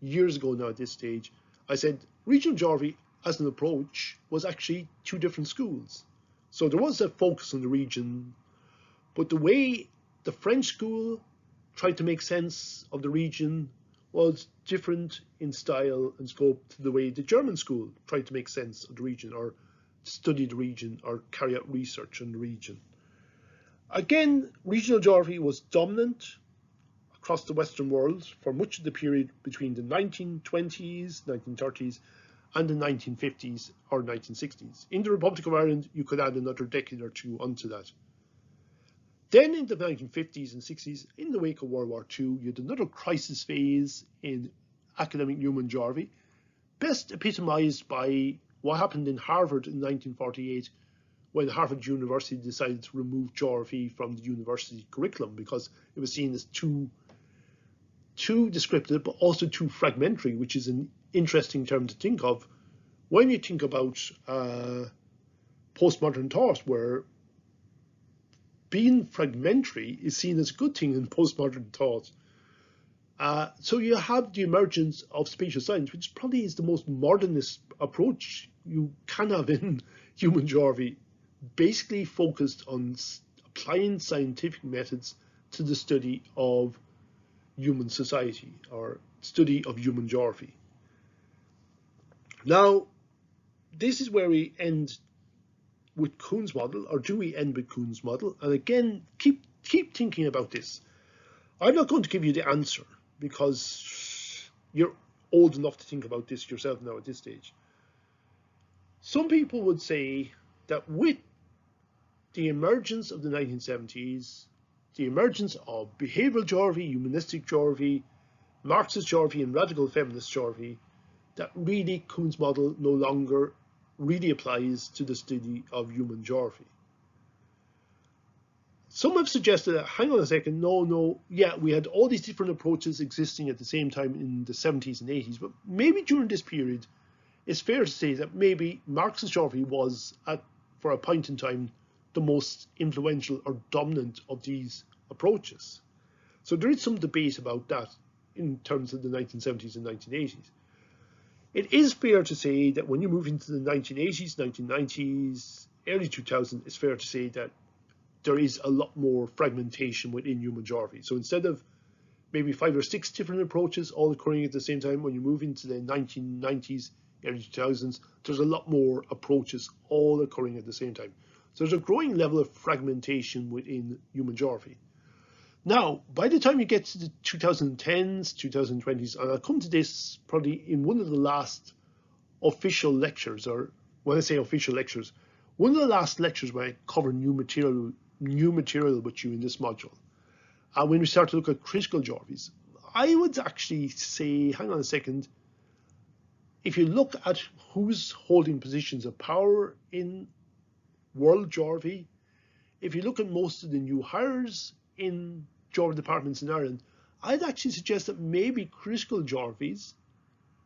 years ago now at this stage, I said regional geography as an approach was actually two different schools. So there was a focus on the region, but the way the French school tried to make sense of the region was different in style and scope to the way the German school tried to make sense of the region or study the region or carry out research on the region. Again, regional geography was dominant across the Western world for much of the period between the 1920s, 1930s, and the 1950s or 1960s. In the Republic of Ireland, you could add another decade or two onto that. Then in the 1950s and 60s, in the wake of World War II, you had another crisis phase in academic human geography, best epitomized by what happened in Harvard in 1948 when Harvard University decided to remove geography from the university curriculum because it was seen as too descriptive, but also too fragmentary, which is an interesting term to think of when you think about postmodern thought, where being fragmentary is seen as a good thing in postmodern thought. So you have the emergence of spatial science, which probably is the most modernist approach you can have in human geography, basically focused on applying scientific methods to the study of human society or study of human geography. Now, this is where we end with Kuhn's model, or do we end with Kuhn's model? And again, keep thinking about this. I'm not going to give you the answer because you're old enough to think about this yourself now at this stage. Some people would say that with the emergence of the 1970s, the emergence of behavioral geography, humanistic geography, Marxist geography, and radical feminist geography, that really Kuhn's model no longer really applies to the study of human geography. Some have suggested that, hang on a second, yeah, we had all these different approaches existing at the same time in the 70s and 80s, but maybe during this period, it's fair to say that maybe Marxist geography was, for a point in time, the most influential or dominant of these approaches. So there is some debate about that in terms of the 1970s and 1980s. It is fair to say that when you move into the 1980s, 1990s, early 2000s, it's fair to say that there is a lot more fragmentation within human geography. So instead of maybe 5 or 6 different approaches all occurring at the same time, when you move into the 1990s, early 2000s, there's a lot more approaches all occurring at the same time. So there's a growing level of fragmentation within human geography. Now, by the time you get to the 2010s, 2020s, and I'll come to this probably in one of the last official lectures, or when I say official lectures, one of the last lectures where I cover new material with you in this module. When we start to look at critical geographies, I would actually say, hang on a second, if you look at who's holding positions of power in world geography, if you look at most of the new hires in geography departments in Ireland, I'd actually suggest that maybe critical geographies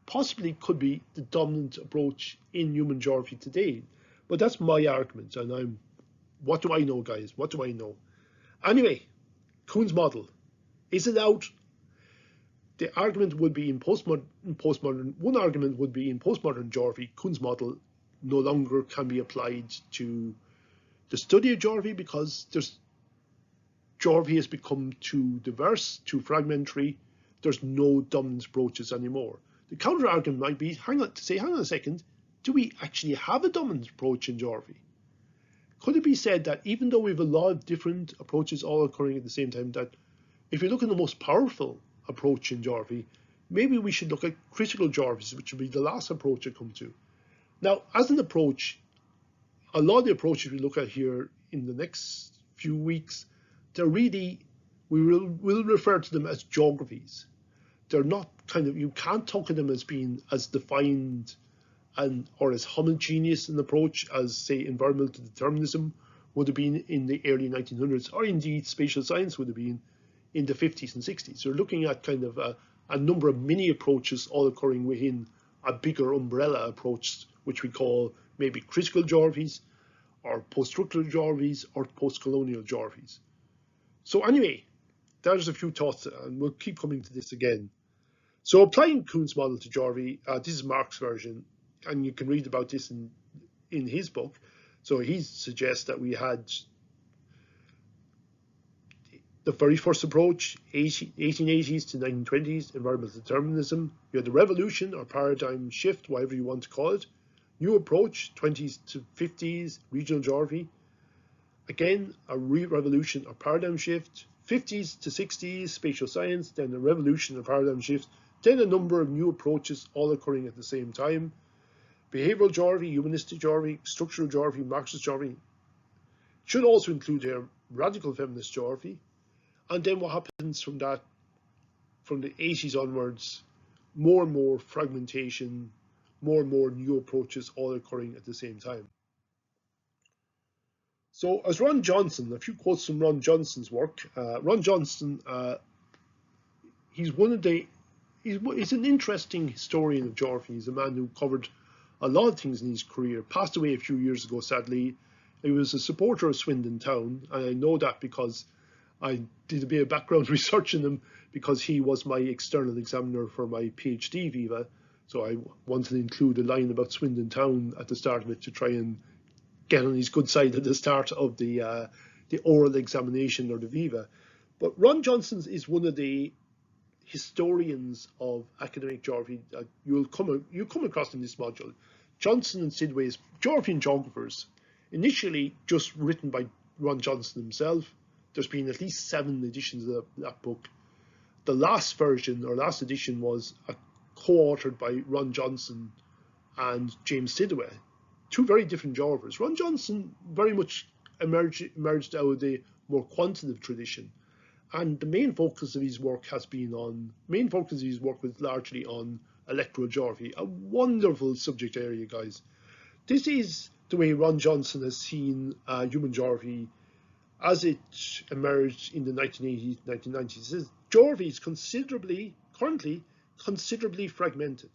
possibly could be the dominant approach in human geography today. But that's my argument, and what do I know, guys? What do I know? Anyway, Kuhn's model, is it out? The argument would be in postmodern. One argument would be in postmodern geography, Kuhn's model no longer can be applied to the study of geography because geography has become too diverse, too fragmentary. There's no dominant approaches anymore. The counter argument might be, hang on a second, do we actually have a dominant approach in geography? Could it be said that even though we have a lot of different approaches all occurring at the same time, that if you look at the most powerful approach in geography, maybe we should look at critical geographies, which would be the last approach I come to. Now, as an approach, a lot of the approaches we look at here in the next few weeks, they're really, we will refer to them as geographies. They're not you can't talk of them as being as defined or as homogeneous an approach as, say, environmental determinism would have been in the early 1900s, or indeed spatial science would have been in the 50s and 60s. So we're looking at a number of mini approaches all occurring within a bigger umbrella approach, which we call maybe critical geographies, or post-structural geographies, or post-colonial geographies. So anyway, there's a few thoughts, and we'll keep coming to this again. So applying Kuhn's model to geography, this is Mark's version, and you can read about this in his book. So he suggests that we had the very first approach, 1880s to 1920s, environmental determinism. You had the revolution or paradigm shift, whatever you want to call it. New approach, 20s to 50s, regional geography. Again, a revolution or paradigm shift. 50s to 60s, spatial science, then a revolution or paradigm shift, then a number of new approaches all occurring at the same time. Behavioral geography, humanistic geography, structural geography, Marxist geography. Should also include here radical feminist geography. And then what happens from that, from the 80s onwards, more and more fragmentation, more and more new approaches all occurring at the same time. So as Ron Johnson, a few quotes from Ron Johnson's work. Ron Johnson, he's an interesting historian of geography. He's a man who covered a lot of things in his career, passed away a few years ago, sadly. He was a supporter of Swindon Town, and I know that because I did a bit of background research on him, because he was my external examiner for my PhD Viva. So I wanted to include a line about Swindon Town at the start of it to try and get on his good side at the start of the oral examination or the Viva. But Ron Johnson is one of the historians of academic geography that you come across in this module. Johnson and Sidway's Geography and Geographers, initially just written by Ron Johnson himself. There's been at least 7 editions of that book. The last version or last edition was co-authored by Ron Johnson and James Sidway, 2 very different geographers. Ron Johnson very much emerged out of the more quantitative tradition, and the main focus of his work was largely on electoral geography, a wonderful subject area, guys. This is the way Ron Johnson has seen human geography as it emerged in the 1980s, 1990s. He says geography is currently considerably fragmented,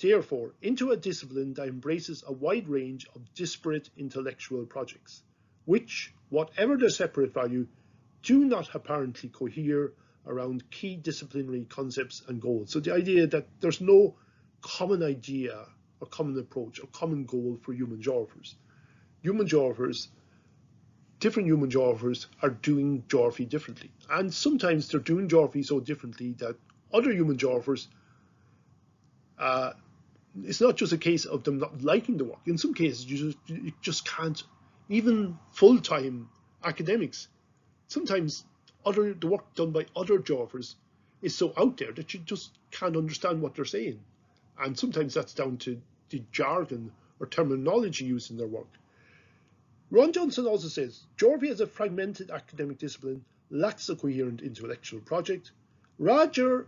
therefore into a discipline that embraces a wide range of disparate intellectual projects, which, whatever their separate value, do not apparently cohere around key disciplinary concepts and goals. So the idea that there's no common idea or common approach or common goal for human geographers. Different human geographers are doing geography differently. And sometimes they're doing geography so differently that other human geographers, it's not just a case of them not liking the work. In some cases, you just can't, even full-time academics, sometimes the work done by other geographers is so out there that you just can't understand what they're saying. And sometimes that's down to the jargon or terminology used in their work. Ron Johnson also says, geography as a fragmented academic discipline lacks a coherent intellectual project. Rather,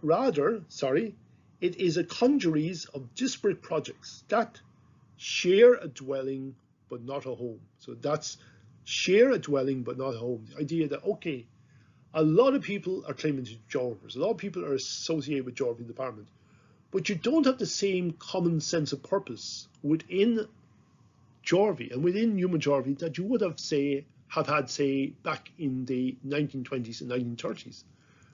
it is a congeries of disparate projects that share a dwelling but not a home. So that's share a dwelling but not a home. The idea that, okay, a lot of people are claiming to be geographers, a lot of people are associated with geography department, but you don't have the same common sense of purpose within geography, and within human geography that you would have had, say, back in the 1920s and 1930s,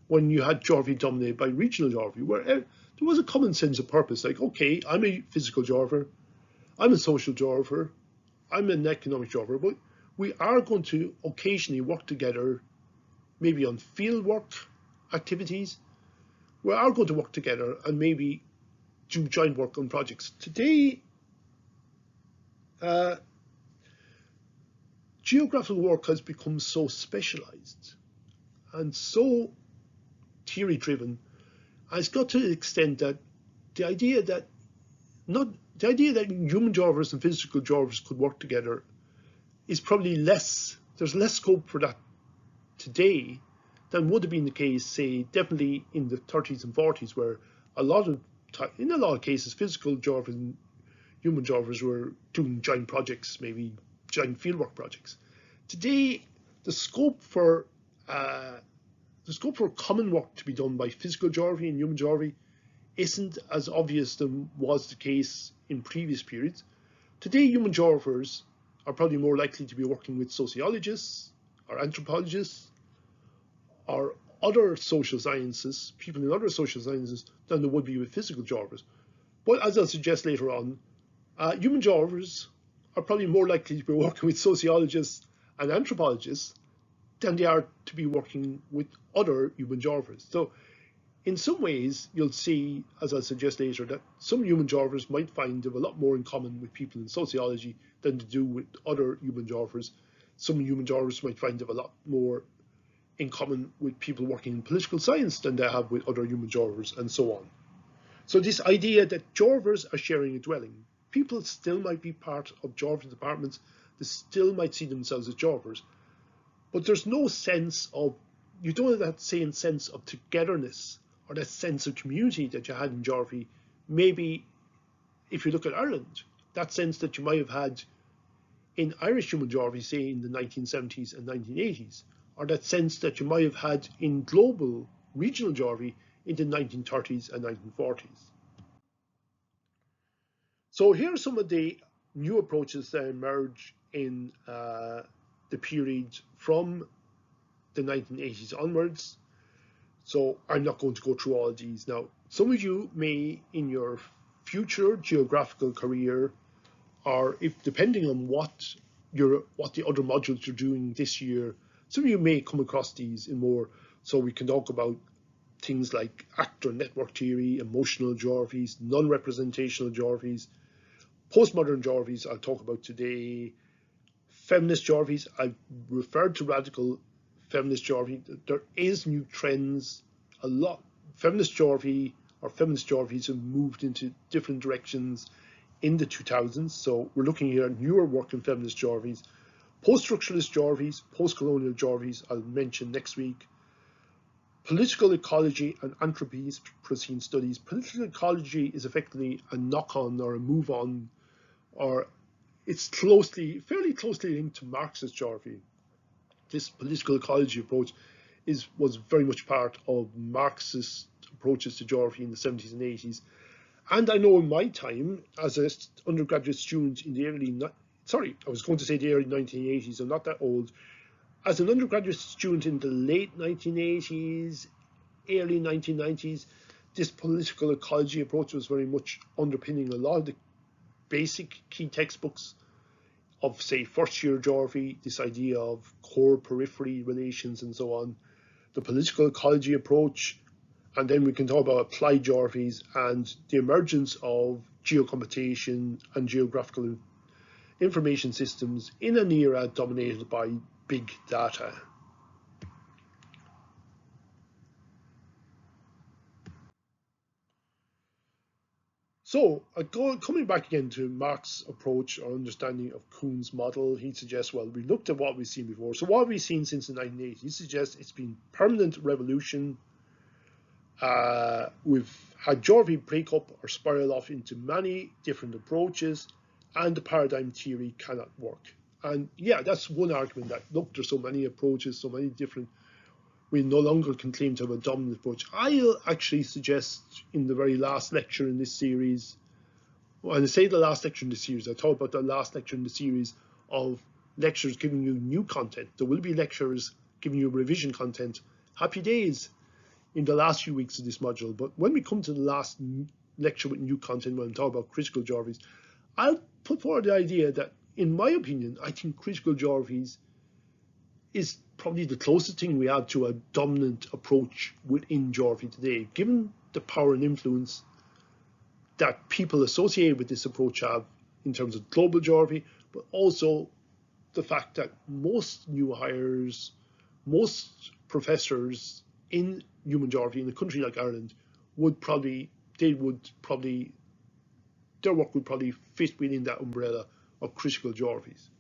when you had geography dominated by regional geography, where there was a common sense of purpose, like, okay, I'm a physical geographer, I'm a social geographer, I'm an economic geographer, but we are going to occasionally work together, maybe on field work activities. We are going to work together and maybe do joint work on projects. Today, geographical work has become so specialized and so theory driven. And it's got to the extent that the idea that human geographers and physical geographers could work together is probably less. There's less scope for that today than would have been the case, say, definitely in the 30s and 40s, where in a lot of cases, physical geographers and human geographers were doing joint projects, maybe giant fieldwork projects. Today, the scope for common work to be done by physical geography and human geography isn't as obvious than was the case in previous periods. Today, human geographers are probably more likely to be working with sociologists or anthropologists or other social sciences, people in other social sciences, than they would be with physical geographers. But as I'll suggest later on, human geographers are probably more likely to be working with sociologists and anthropologists than they are to be working with other human geographers. So in some ways, you'll see, as I'll suggest later, that some human geographers might find they have a lot more in common with people in sociology than they do with other human geographers. Some human geographers might find they have a lot more in common with people working in political science than they have with other human geographers, and so on. So this idea that geographers are sharing a dwelling, people still might be part of geography departments, they still might see themselves as geographers, but there's no sense of, you don't have that same sense of togetherness or that sense of community that you had in geography. Maybe if you look at Ireland, that sense that you might have had in Irish human geography, say in the 1970s and 1980s, or that sense that you might have had in global regional geography in the 1930s and 1940s. So here are some of the new approaches that emerge in the period from the 1980s onwards. So I'm not going to go through all of these now. Some of you may, in your future geographical career, or if depending on what the other modules you're doing this year, some of you may come across these in more. So we can talk about things like actor network theory, emotional geographies, non-representational geographies, postmodern geographies I'll talk about today, feminist geographies. I've referred to radical feminist geography. There is new trends. A lot feminist geography or feminist geographies have moved into different directions in the 2000s. So we're looking here at newer work in feminist geographies. Post-structuralist geographies, post-colonial geographies, I'll mention next week. Political ecology and Anthropocene studies. Political ecology is effectively a knock-on or a move-on, or it's fairly closely linked to Marxist geography. This political ecology approach was very much part of Marxist approaches to geography in the 70s and 80s. And I know in my time as an undergraduate student in the early 1980s, I'm not that old. As an undergraduate student in the late 1980s, early 1990s, this political ecology approach was very much underpinning a lot of the basic key textbooks of, say, first year geography, this idea of core periphery relations and so on, the political ecology approach, and then we can talk about applied geographies and the emergence of geocomputation and geographical information systems in an era dominated by big data. So coming back again to Marx's approach or understanding of Kuhn's model, he suggests, well, we looked at what we've seen before. So what have we seen since the 1980s? He suggests it's been permanent revolution. We've had geography break up or spiral off into many different approaches, and the paradigm theory cannot work. And yeah, that's one argument, that look, there's so many approaches, so many different, we no longer can claim to have a dominant approach. I'll actually suggest in the very last lecture in this series, when I say the last lecture in the series, I talk about the last lecture in the series of lectures giving you new content. There will be lectures giving you revision content. Happy days in the last few weeks of this module. But when we come to the last lecture with new content, when I'm talking about critical geographies, I'll put forward the idea that, in my opinion, I think critical geographies is probably the closest thing we have to a dominant approach within geography today, given the power and influence that people associated with this approach have in terms of global geography, but also the fact that most new hires, most professors in human geography in a country like Ireland their work would probably fit within that umbrella of critical geographies.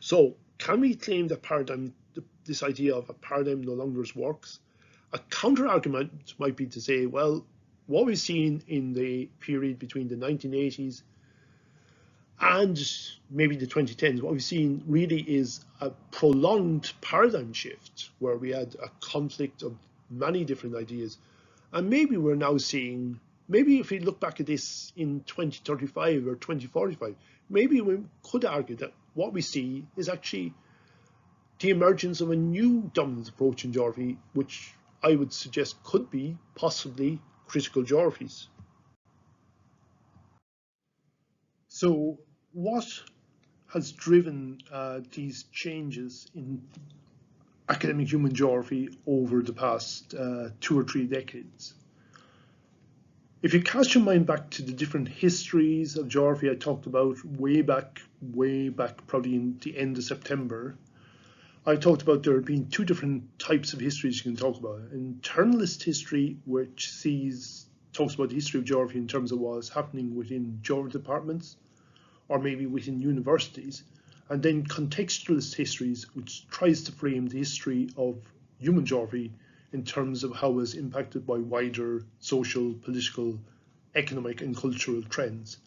So can we claim that this idea of a paradigm no longer works? A counter argument might be to say, well, what we've seen in the period between the 1980s and maybe the 2010s, what we've seen really is a prolonged paradigm shift where we had a conflict of many different ideas. And maybe we're now seeing, maybe if we look back at this in 2035 or 2045, maybe we could argue that what we see is actually the emergence of a new dominant approach in geography, which I would suggest could be possibly critical geographies. So what has driven these changes in academic human geography over the past 2 or 3 decades? If you cast your mind back to the different histories of geography I talked about way back, probably in the end of September, I talked about there being 2 different types of histories you can talk about. Internalist history, which talks about the history of geography in terms of what is happening within geography departments or maybe within universities, and then contextualist histories, which tries to frame the history of human geography in terms of how it was impacted by wider social, political, economic and cultural trends.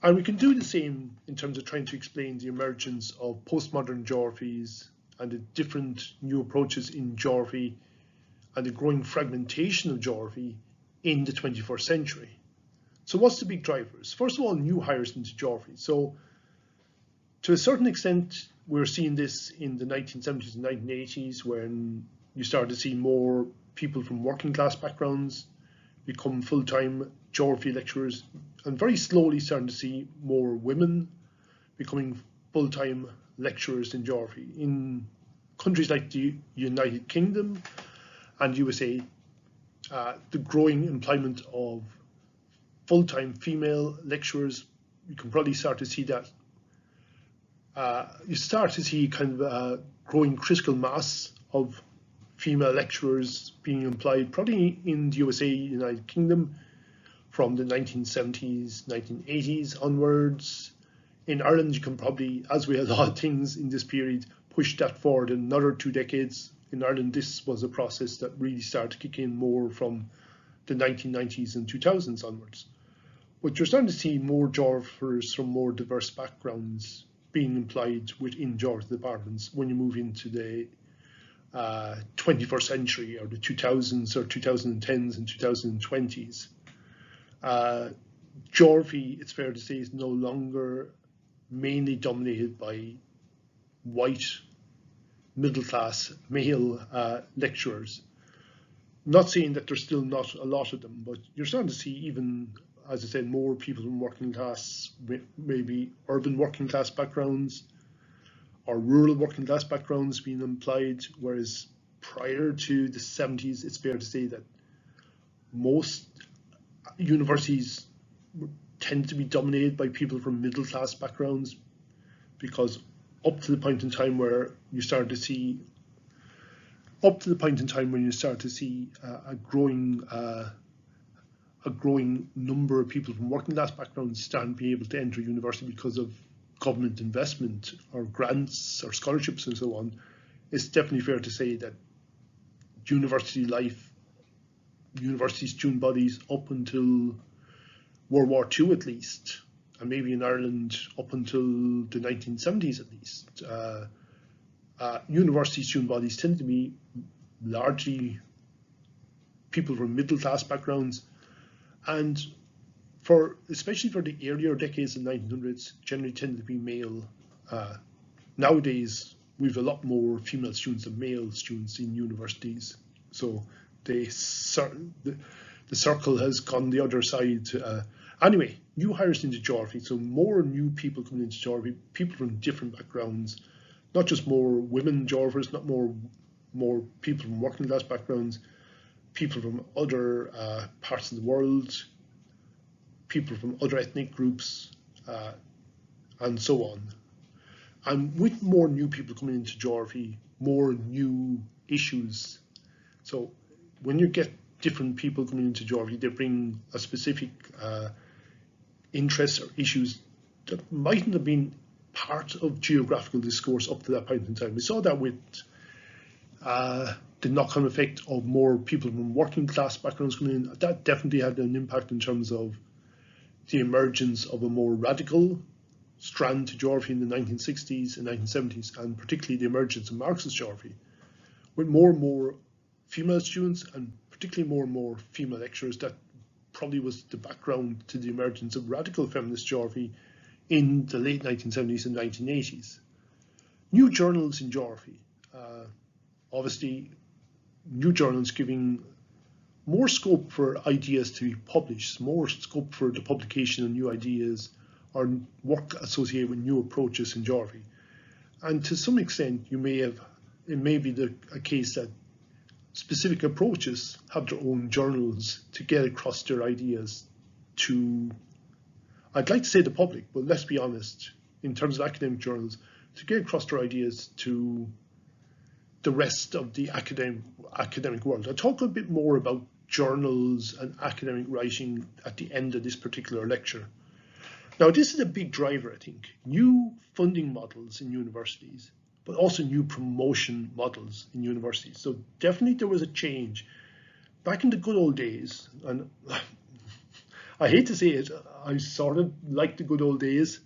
And we can do the same in terms of trying to explain the emergence of postmodern geographies and the different new approaches in geography and the growing fragmentation of geography in the 21st century. So what's the big drivers? First of all, new hires into geography. So to a certain extent, we're seeing this in the 1970s and 1980s when you start to see more people from working class backgrounds become full-time geography lecturers, and very slowly starting to see more women becoming full-time lecturers in geography. In countries like the United Kingdom and USA, the growing employment of full-time female lecturers, you can probably start to see that. You start to see kind of a growing critical mass of female lecturers being employed, probably in the USA, United Kingdom, from the 1970s, 1980s onwards. In Ireland, you can probably, as we had a lot of things in this period, push that forward another 2 decades. In Ireland, this was a process that really started to kick in more from the 1990s and 2000s onwards. But you're starting to see more geographers from more diverse backgrounds being employed within geography departments when you move into the 21st century, or the 2000s or 2010s and 2020s. Geography, it's fair to say, is no longer mainly dominated by white, middle-class male lecturers. Not saying that there's still not a lot of them, but you're starting to see, even, as I said, more people from working class, maybe urban working class backgrounds or rural working class backgrounds being employed, whereas prior to the 70s, it's fair to say that most universities tend to be dominated by people from middle class backgrounds, because up to the point in time where you start to see a growing number of people from working class backgrounds starting to be able to enter university because of government investment or grants or scholarships and so on, it's definitely fair to say that university life, university student bodies up until World War II at least, and maybe in Ireland up until the 1970s at least, university student bodies tend to be largely people from middle class backgrounds. And especially for the earlier decades of the 1900s, generally tended to be male. Nowadays, we've a lot more female students than male students in universities. So the circle has gone the other side. Anyway, new hires into geography, so more new people coming into geography, people from different backgrounds, not just more women geographers, not more people from working class backgrounds, people from other parts of the world, people from other ethnic groups, and so on. And with more new people coming into geography, more new issues. So when you get different people coming into geography, they bring a specific interests or issues that mightn't have been part of geographical discourse up to that point in time. We saw that with the knock-on effect of more people from working class backgrounds coming in. That definitely had an impact in terms of the emergence of a more radical strand to geography in the 1960s and 1970s, and particularly the emergence of Marxist geography, with more and more female students and particularly more and more female lecturers. That probably was the background to the emergence of radical feminist geography in the late 1970s and 1980s. New journals in geography. Obviously, new journals giving more scope for ideas to be published, more scope for the publication of new ideas or work associated with new approaches in geography. And to some extent, it may be a case that specific approaches have their own journals to get across their ideas to, I'd like to say the public, but let's be honest, in terms of academic journals, to get across their ideas to the rest of the academic world. I'll talk a bit more about journals and academic writing at the end of this particular lecture. Now, this is a big driver, I think. New funding models in universities, but also new promotion models in universities. So definitely there was a change. Back in the good old days, and I hate to say it, I sort of like the good old days.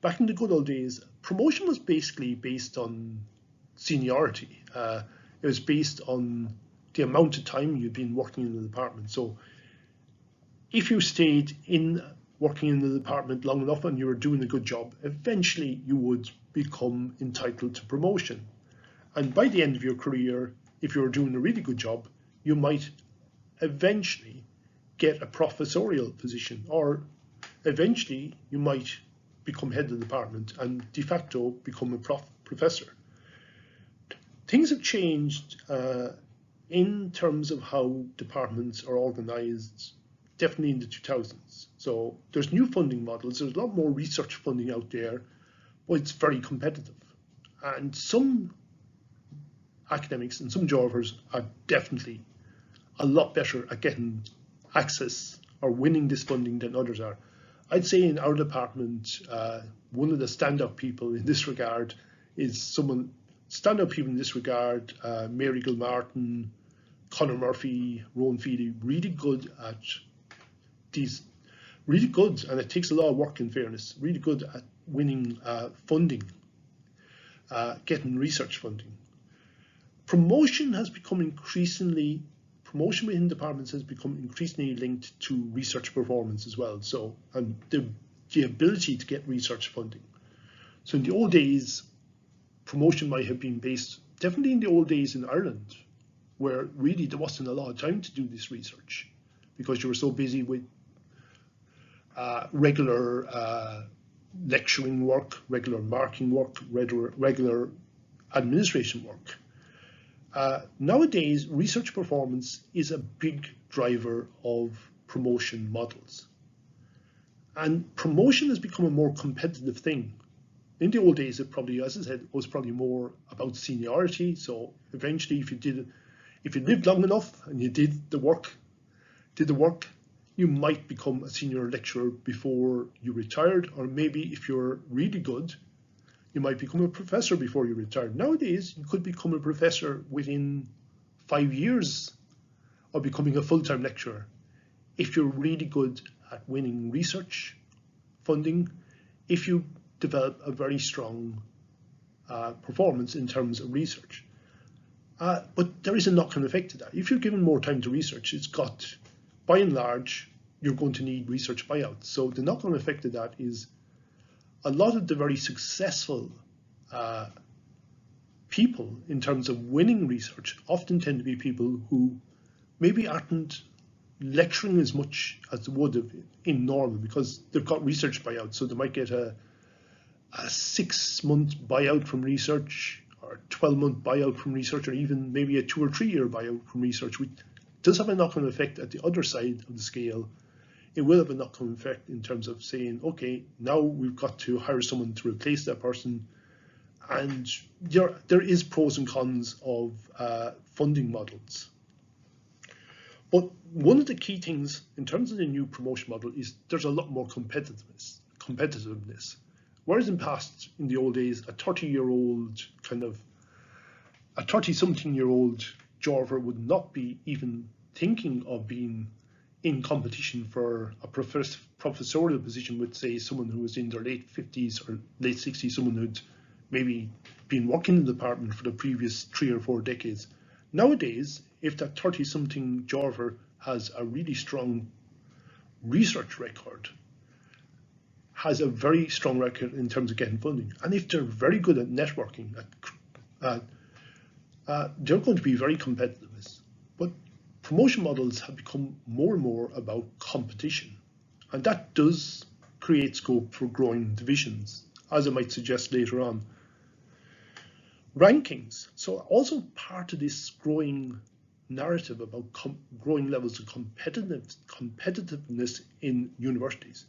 Back in the good old days, promotion was basically based on seniority. It was based on the amount of time you'd been working in the department. So if you stayed working in the department long enough and you were doing a good job, eventually you would become entitled to promotion. And by the end of your career, if you were doing a really good job, you might eventually get a professorial position, or eventually you might become head of the department and de facto become a professor. Things have changed in terms of how departments are organized, definitely in the 2000s. So there's new funding models, there's a lot more research funding out there, but it's very competitive. And some academics and some geographers are definitely a lot better at getting access or winning this funding than others are. I'd say in our department, one of the standout people in this regard is Mary Gilmartin, Conor Murphy, Rowan Feely, really good at these, really good, and it takes a lot of work in fairness, really good at winning funding, getting research funding. Promotion within departments has become increasingly linked to research performance as well. So, and the ability to get research funding. So in the old days, promotion might have been based, definitely in the old days in Ireland, where really there wasn't a lot of time to do this research because you were so busy with regular lecturing work, regular marking work, regular administration work. Nowadays, research performance is a big driver of promotion models. And promotion has become a more competitive thing. In the old days, it probably, as I said, was probably more about seniority. So eventually, if you lived long enough and you did the work, you might become a senior lecturer before you retired, or maybe if you're really good, you might become a professor before you retire. Nowadays, you could become a professor within 5 years of becoming a full-time lecturer if you're really good at winning research funding, if you develop a very strong performance in terms of research. But there is a knock-on effect to that. If you're given more time to research, it's got, by and large, you're going to need research buyouts. So the knock-on effect of that is a lot of the very successful people in terms of winning research often tend to be people who maybe aren't lecturing as much as they would have in normal, because they've got research buyout. So they might get a 6-month buyout from research, or a 12-month buyout from research, or even maybe a 2 or 3 year buyout from research, which does have a knock-on effect at the other side of the scale. It will have a knock-on effect in terms of saying, okay, now we've got to hire someone to replace that person. And there is pros and cons of funding models. But one of the key things in terms of the new promotion model is there's a lot more competitiveness. Whereas in the old days, a 30-something-year-old geographer would not be even thinking of being in competition for a professorial position with, say, someone who was in their late 50s or late 60s, someone who'd maybe been working in the department for the previous 3 or 4 decades. Nowadays, if that 30-something geographer has a really strong research record, has a very strong record in terms of getting funding, and if they're very good at networking, they're going to be very competitive. But promotion models have become more and more about competition, and that does create scope for growing divisions, as I might suggest later on. Rankings. So also part of this growing narrative about growing levels of competitiveness in universities.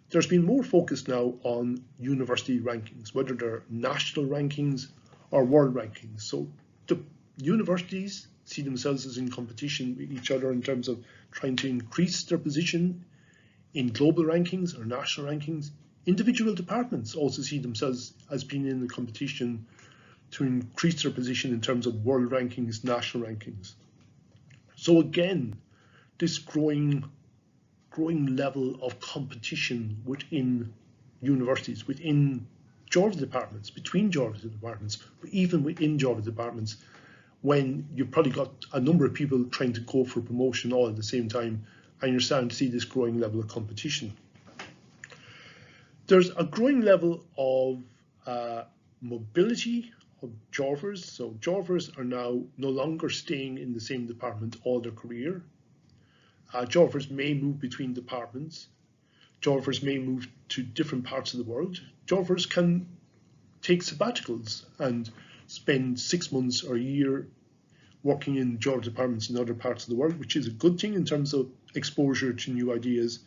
There's been more focus now on university rankings, whether they're national rankings or world rankings. So the universities see themselves as in competition with each other in terms of trying to increase their position in global rankings or national rankings. Individual departments also see themselves as being in the competition to increase their position in terms of world rankings, national rankings. So again, this growing level of competition within universities, within geography departments, between geography departments, but even within geography departments, when you've probably got a number of people trying to go for promotion all at the same time, and you're starting to see this growing level of competition. There's a growing level of mobility of geographers. So geographers are now no longer staying in the same department all their career. Geographers may move between departments. Geographers may move to different parts of the world. Geographers can take sabbaticals and spend 6 months or a year working in geography departments in other parts of the world, which is a good thing in terms of exposure to new ideas.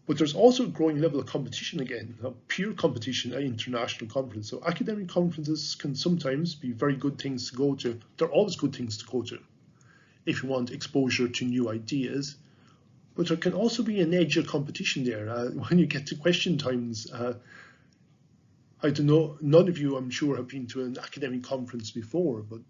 But there's also a growing level of competition again, peer competition at international conferences. So academic conferences can sometimes be very good things to go to. They're always good things to go to if you want exposure to new ideas. But there can also be an edge of competition there. When you get to question times, I don't know, none of you, I'm sure, have been to an academic conference before, but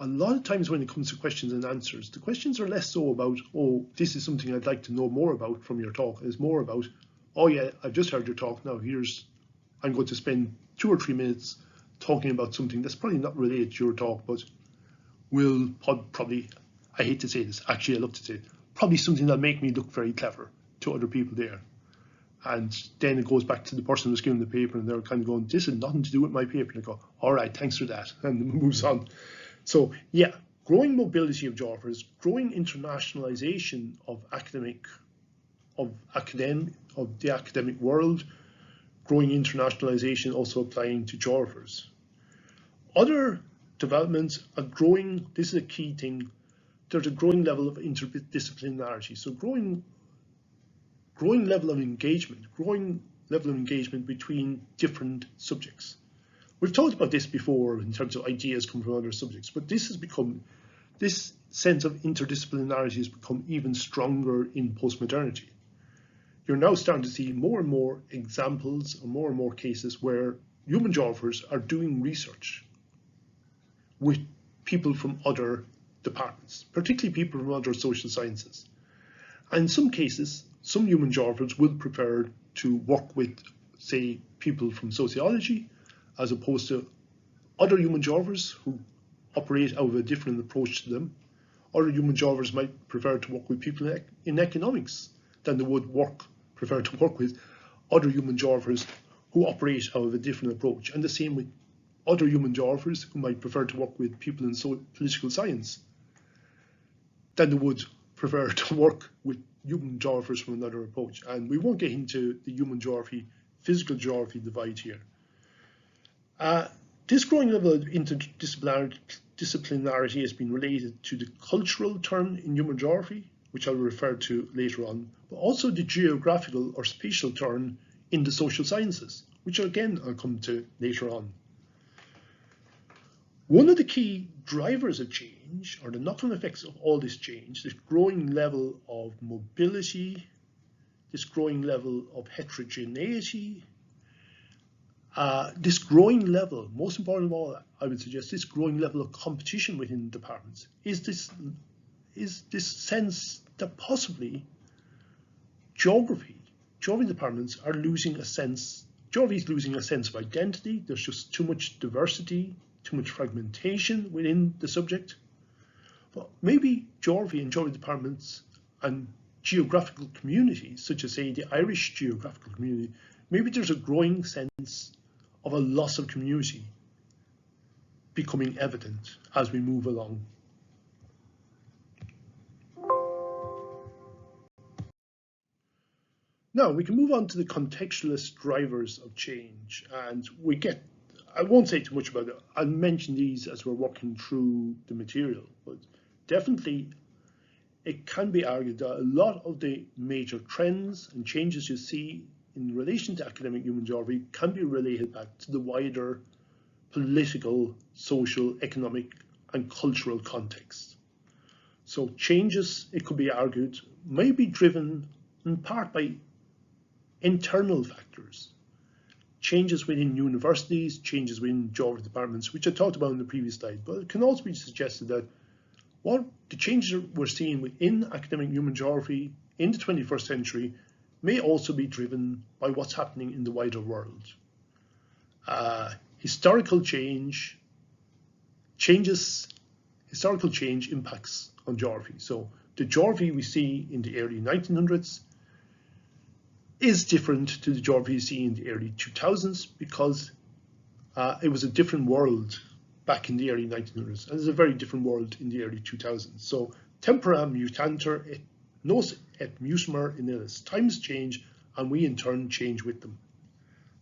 a lot of times when it comes to questions and answers, the questions are less so about, oh, this is something I'd like to know more about from your talk. It's more about, oh yeah, I've just heard your talk. Now I'm going to spend 2 or 3 minutes talking about something that's probably not related to your talk, but will probably, I hate to say this, actually I love to say it, probably something that'll make me look very clever to other people there. And then it goes back to the person who's giving the paper, and they're kind of going, this has nothing to do with my paper. And I go, all right, thanks for that, and it moves on. So yeah, growing mobility of geographers, growing internationalization of the academic world, growing internationalization also applying to geographers. Other developments are growing, this is a key thing, there's a growing level of interdisciplinarity. So growing level of engagement between different subjects. We've talked about this before in terms of ideas come from other subjects, but this sense of interdisciplinarity has become even stronger in postmodernity. You're now starting to see more and more examples or more cases where human geographers are doing research with people from other departments, particularly people from other social sciences. And in some cases, some human geographers will prefer to work with, say, people from sociology, as opposed to other human geographers who operate out of a different approach to them, Other human geographers might prefer to work with people in economics than they would prefer to work with other human geographers who operate out of a different approach. And the same with other human geographers who might prefer to work with people in political science than they would prefer to work with human geographers from another approach. And we won't get into the human geography, physical geography divide here. This growing level of interdisciplinarity has been related to the cultural turn in human geography, which I'll refer to later on, but also the geographical or spatial turn in the social sciences, which again I'll come to later on. One of the key drivers of change, or the knock-on effects of all this change, this growing level of mobility, this growing level of heterogeneity, this growing level, most important of all, I would suggest, this growing level of competition within departments, is this sense that possibly geography departments are losing a sense, geography is losing a sense of identity. There's just too much diversity, too much fragmentation within the subject. But maybe geography and geography departments and geographical communities, such as say the Irish geographical community, maybe there's a growing sense of a loss of community becoming evident as we move along. Now we can move on to the contextualist drivers of change, and I won't say too much about it. I'll mention these as we're working through the material, but definitely it can be argued that a lot of the major trends and changes you see in relation to academic human geography can be related back to the wider political, social, economic, and cultural context. So changes, it could be argued, may be driven in part by internal factors. Changes within universities, changes within geography departments, which I talked about in the previous slide, but it can also be suggested that what the changes we're seeing within academic human geography in the 21st century may also be driven by what's happening in the wider world. Historical change impacts on geography. So the geography we see in the early 1900s is different to the geography you see in the early 2000s because it was a different world back in the early 1900s, and it's a very different world in the early 2000s. So tempora mutantur et nos et musmer in illis. Times change, and we in turn change with them.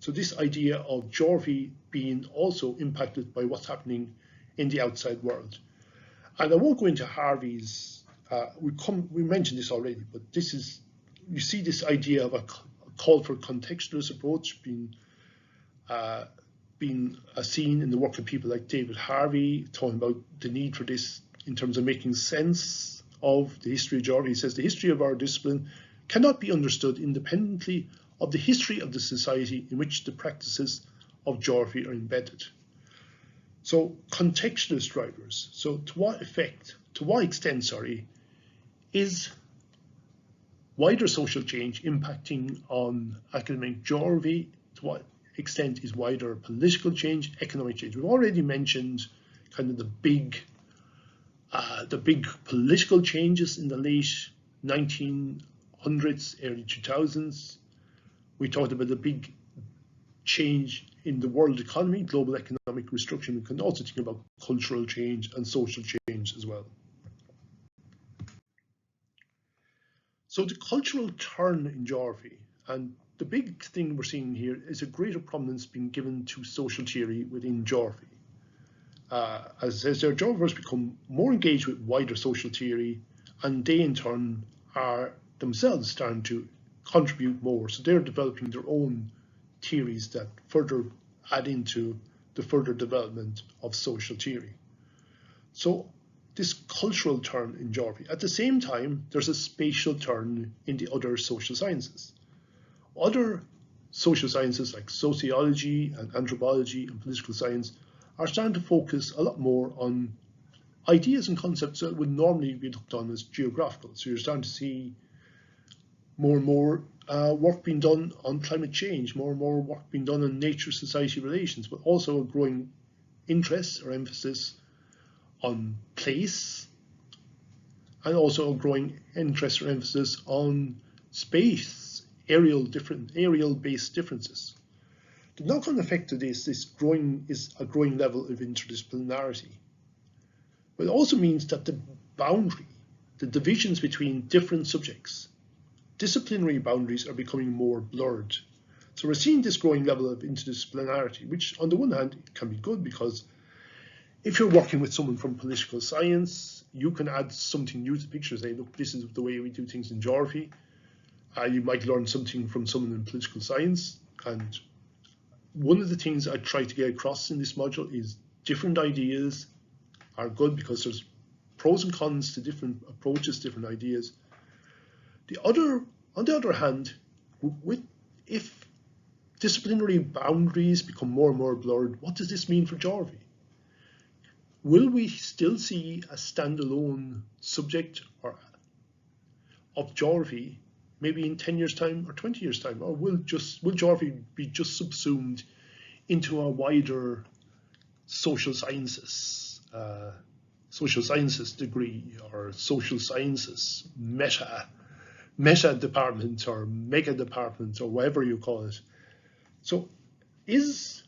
So this idea of geography being also impacted by what's happening in the outside world. And I won't go into Harvey's, we mentioned this already, but this is, you see this idea of a call for contextualist approach being seen in the work of people like David Harvey, talking about the need for this in terms of making sense of the history of geography. He says the history of our discipline cannot be understood independently of the history of the society in which the practices of geography are embedded. So contextualist drivers. So to what extent, is wider social change impacting on academic geography? To what extent is wider political change, economic change? We've already mentioned kind of the big political changes in the late 1900s, early 2000s. We talked about the big change in the world economy, global economic restructuring. We can also think about cultural change and social change as well. So the cultural turn in geography, and the big thing we're seeing here is a greater prominence being given to social theory within geography. As their geographers become more engaged with wider social theory, and they in turn are themselves starting to contribute more. So they're developing their own theories that further add into the further development of social theory. So this cultural turn in geography. At the same time, there's a spatial turn in the other social sciences. Other social sciences like sociology and anthropology and political science are starting to focus a lot more on ideas and concepts that would normally be looked on as geographical. So you're starting to see more and more work being done on climate change, more and more work being done on nature-society relations, but also a growing interest or emphasis on place, and also a growing interest or emphasis on space, aerial-based differences. The knock-on effect of this is a growing level of interdisciplinarity. But it also means that the divisions between different subjects, disciplinary boundaries are becoming more blurred. So we're seeing this growing level of interdisciplinarity, which on the one hand can be good, because if you're working with someone from political science, you can add something new to the picture, say, look, this is the way we do things in geography. You might learn something from someone in political science. And one of the things I try to get across in this module is different ideas are good, because there's pros and cons to different approaches, different ideas. On the other hand, if disciplinary boundaries become more and more blurred, what does this mean for geography? Will we still see a standalone subject of geography maybe in 10 years' time or 20 years' time? Or will geography be just subsumed into a wider social sciences degree, or social sciences meta department or mega department, or whatever you call it? So is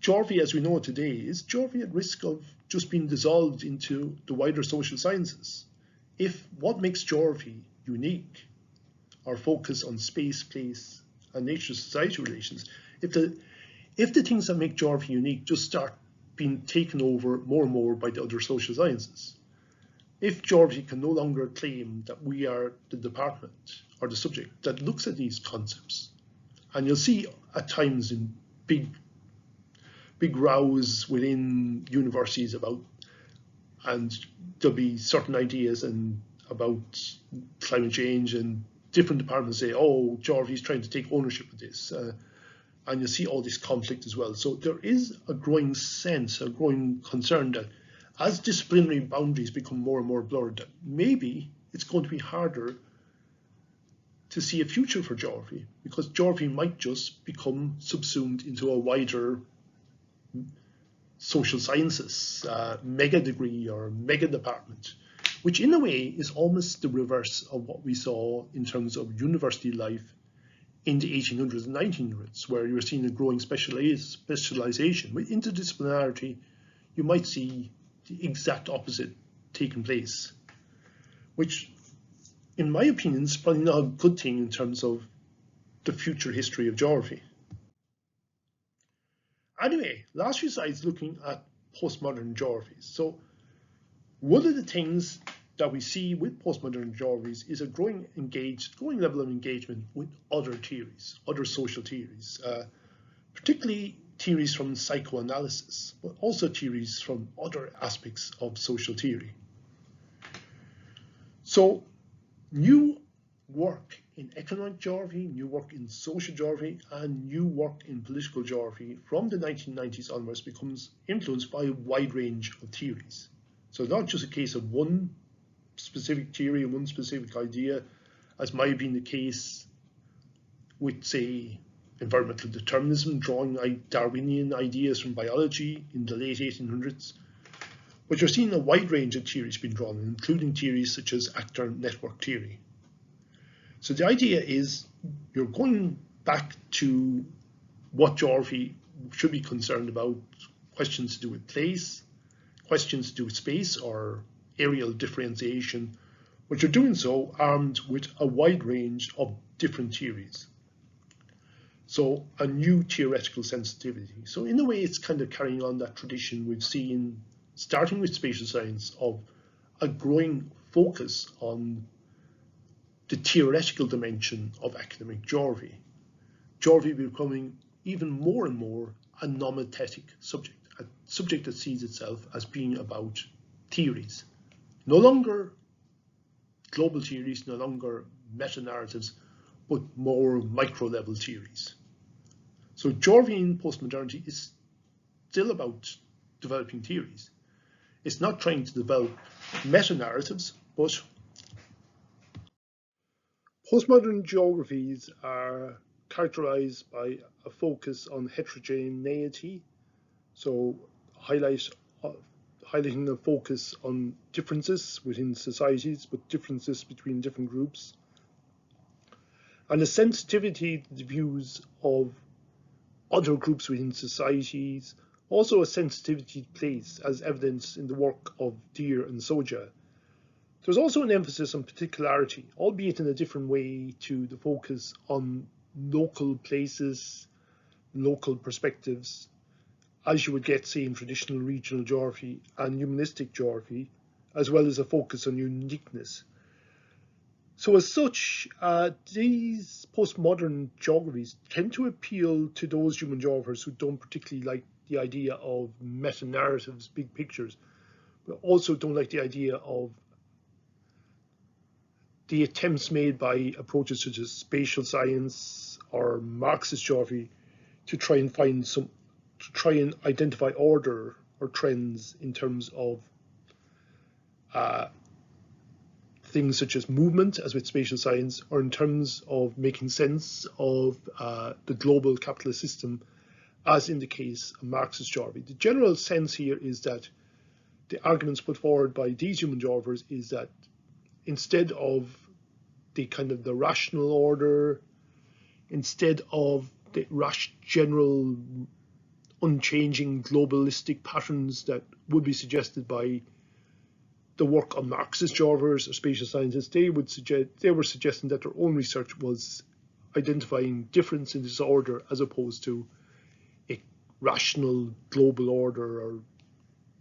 geography as we know it today, is geography at risk of just being dissolved into the wider social sciences? If what makes geography unique, our focus on space, place, and nature-society relations, if the things that make geography unique just start being taken over more and more by the other social sciences, if geography can no longer claim that we are the department or the subject that looks at these concepts, and you'll see at times in big rows within universities about, and there'll be certain ideas about climate change, and different departments say, oh, geography is trying to take ownership of this. And you'll see all this conflict as well. So there is a growing sense, a growing concern that as disciplinary boundaries become more and more blurred, that maybe it's going to be harder to see a future for geography, because geography might just become subsumed into a wider social sciences mega degree or mega department, which in a way is almost the reverse of what we saw in terms of university life in the 1800s and 1900s, where you were seeing a growing specialization. With interdisciplinarity, you might see the exact opposite taking place, which, in my opinion, is probably not a good thing in terms of the future history of geography. Anyway, last few slides looking at postmodern geographies. So one of the things that we see with postmodern geographies is a growing level of engagement with other theories, other social theories, particularly theories from psychoanalysis, but also theories from other aspects of social theory. So new work in economic geography, new work in social geography, and new work in political geography from the 1990s onwards becomes influenced by a wide range of theories. So not just a case of one specific theory and one specific idea, as might have been the case with, say, environmental determinism, drawing Darwinian ideas from biology in the late 1800s. But you're seeing a wide range of theories being drawn, including theories such as actor network theory. So the idea is you're going back to what geography should be concerned about, questions to do with place, questions to do with space or aerial differentiation, but you're doing so armed with a wide range of different theories. So a new theoretical sensitivity. So in a way, it's kind of carrying on that tradition we've seen, starting with spatial science, of a growing focus on the theoretical dimension of academic geography. Geography becoming even more and more a nomethetic subject, a subject that sees itself as being about theories. No longer global theories, no longer meta-narratives, but more micro-level theories. So geography in postmodernity is still about developing theories. It's not trying to develop meta-narratives, but postmodern geographies are characterized by a focus on heterogeneity, so highlight highlighting a focus on differences within societies, but differences between different groups, and a sensitivity to the views of other groups within societies, also a sensitivity to place, as evidenced in the work of Deer and Soja. There's also an emphasis on particularity, albeit in a different way to the focus on local places, local perspectives, as you would get, say, in traditional regional geography and humanistic geography, as well as a focus on uniqueness. So as such, these postmodern geographies tend to appeal to those human geographers who don't particularly like the idea of meta-narratives, big pictures, but also don't like the idea of the attempts made by approaches such as spatial science or Marxist geography to try and identify order or trends in terms of things such as movement, as with spatial science, or in terms of making sense of the global capitalist system, as in the case of Marxist geography. The general sense here is that the arguments put forward by these human geographers is that instead of the rational order, instead of the general unchanging globalistic patterns that would be suggested by the work on Marxist geographers or spatial scientists, they were suggesting that their own research was identifying difference in disorder as opposed to a rational global order or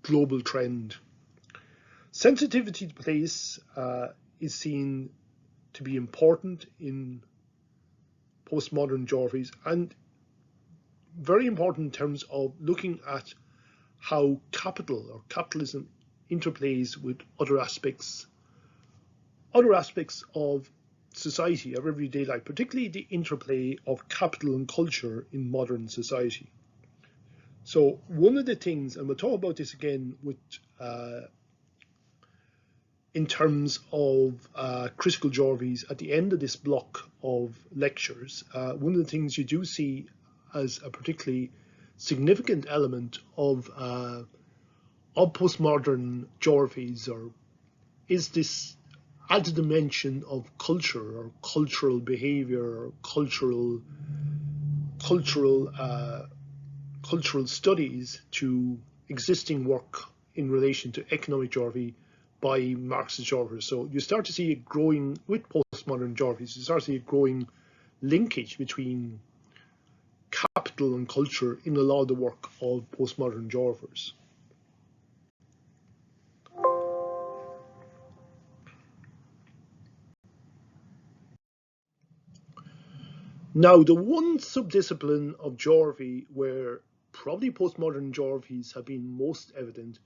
global trend. Sensitivity to place is seen to be important in postmodern geographies, and very important in terms of looking at how capital or capitalism interplays with other aspects of society, of everyday life, particularly the interplay of capital and culture in modern society. So one of the things, and we'll talk about this again with in terms of critical geographies at the end of this block of lectures, one of the things you do see as a particularly significant element of postmodern geographies is this added dimension of culture or cultural behavior or cultural studies to existing work in relation to economic geography by Marxist geographers. So you start to see it growing with postmodern geographies. You start to see a growing linkage between capital and culture in a lot of the work of postmodern geographers. Now, the one subdiscipline of geography where probably postmodern geographies have been most evident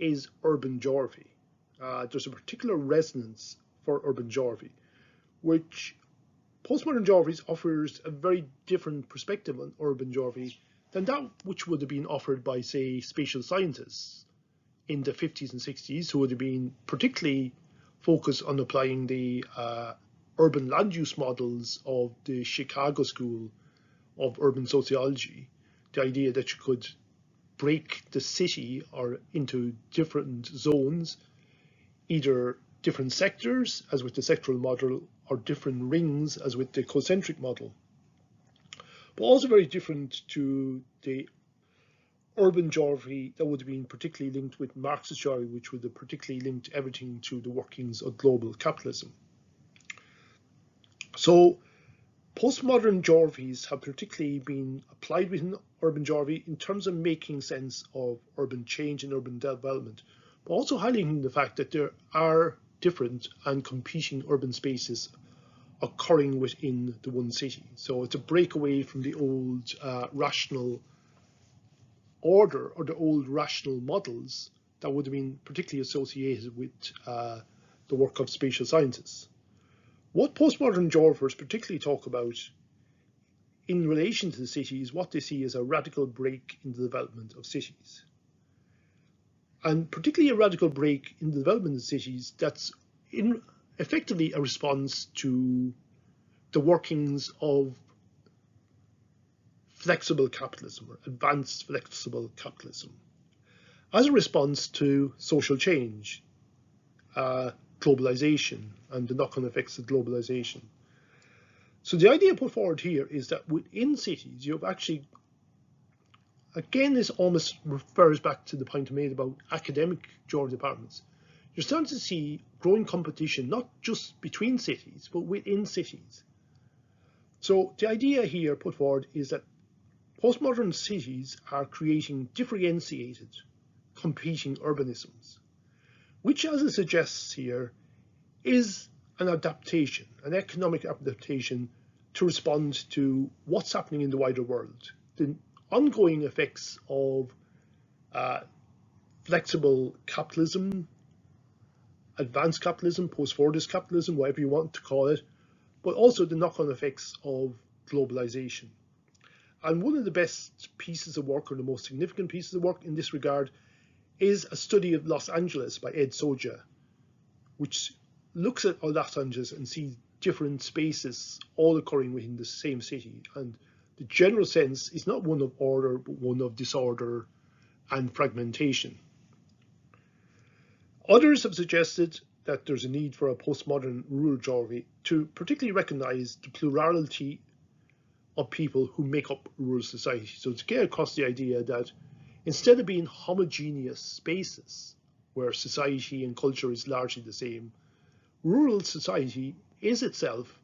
is urban geography. There's a particular resonance for urban geography, which postmodern geographies offers a very different perspective on urban geography than that which would have been offered by, say, spatial scientists in the 50s and 60s, who would have been particularly focused on applying the urban land use models of the Chicago School of Urban Sociology, the idea that you could break the city or into different zones, either different sectors, as with the sectoral model, or different rings, as with the concentric model. But also very different to the urban geography that would have been particularly linked with Marxist geography, which would have particularly linked everything to the workings of global capitalism. So postmodern geographies have particularly been applied within urban geography in terms of making sense of urban change and urban development, but also highlighting the fact that there are different and competing urban spaces occurring within the one city. So it's a breakaway from the old rational order or the old rational models that would have been particularly associated with the work of spatial scientists. What postmodern geographers particularly talk about in relation to the city is what they see as a radical break in the development of cities. And particularly a radical break in the development of cities that's effectively a response to the workings of flexible capitalism or advanced flexible capitalism. as a response to social change, globalization, and the knock-on effects of globalization. So the idea put forward here is that within cities, you've actually, again, this almost refers back to the point I made about academic geography departments. You're starting to see growing competition, not just between cities, but within cities. So the idea here put forward is that postmodern cities are creating differentiated, competing urbanisms, which, as it suggests here, is an adaptation, an economic adaptation to respond to what's happening in the wider world, the ongoing effects of flexible capitalism, advanced capitalism, post-Fordist capitalism, whatever you want to call it, but also the knock-on effects of globalization. And one of the best pieces of work, or the most significant pieces of work in this regard, is a study of Los Angeles by Ed Soja, which looks at Los Angeles and sees different spaces all occurring within the same city. And the general sense is not one of order, but one of disorder and fragmentation. Others have suggested that there's a need for a postmodern rural geography to particularly recognize the plurality of people who make up rural society. So to get across the idea that instead of being homogeneous spaces where society and culture is largely the same, rural society is itself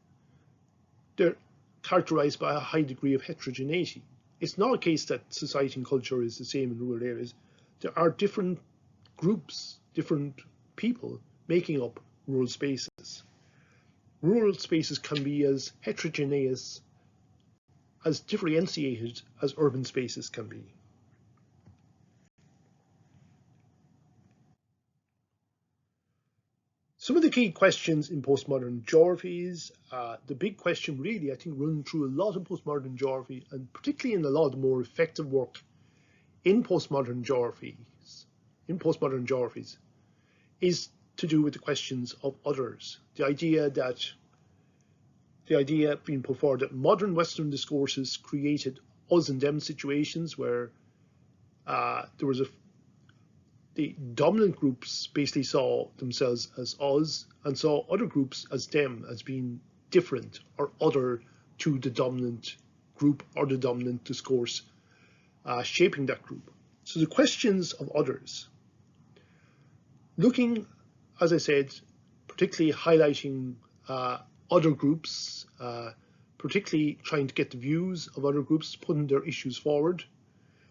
characterized by a high degree of heterogeneity. It's not a case that society and culture is the same in rural areas. There are different groups, different people making up rural spaces. Rural spaces can be as heterogeneous, as differentiated as urban spaces can be. Some of the key questions in postmodern geographies, the big question really, I think, running through a lot of postmodern geography, and particularly in a lot of the more effective work in postmodern geographies, is to do with the questions of others. The idea being put forward that modern Western discourses created us and them situations where there was the dominant groups basically saw themselves as us and saw other groups as them, as being different or other to the dominant group or the dominant discourse shaping that group. So the questions of others, looking, as I said, particularly highlighting other groups, particularly trying to get the views of other groups, putting their issues forward,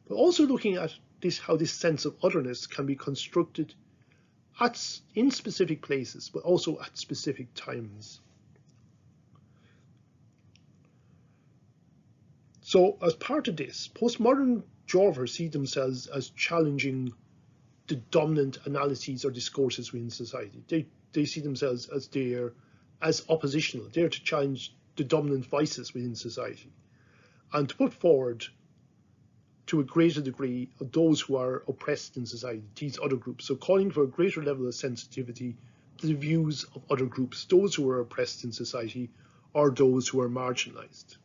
but also looking at how this sense of otherness can be constructed in specific places, but also at specific times. So as part of this, postmodern geographers see themselves as challenging the dominant analyses or discourses within society. They see themselves as oppositional, there to challenge the dominant vices within society, and to put forward to a greater degree of those who are oppressed in society, these other groups. So calling for a greater level of sensitivity to the views of other groups, those who are oppressed in society or those who are marginalized.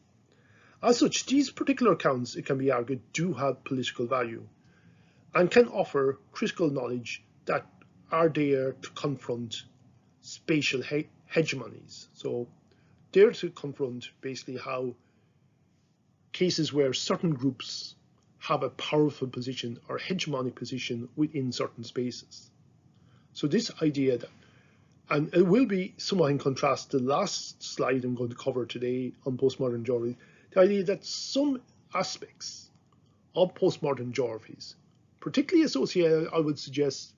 As such, these particular accounts, it can be argued, do have political value and can offer critical knowledge that are there to confront spatial hegemonies. So there to confront basically how cases where certain groups have a powerful position or hegemonic position within certain spaces. So this idea that, and it will be somewhat in contrast to the last slide I'm going to cover today on postmodern geography, the idea that some aspects of postmodern geographies, particularly associated, I would suggest,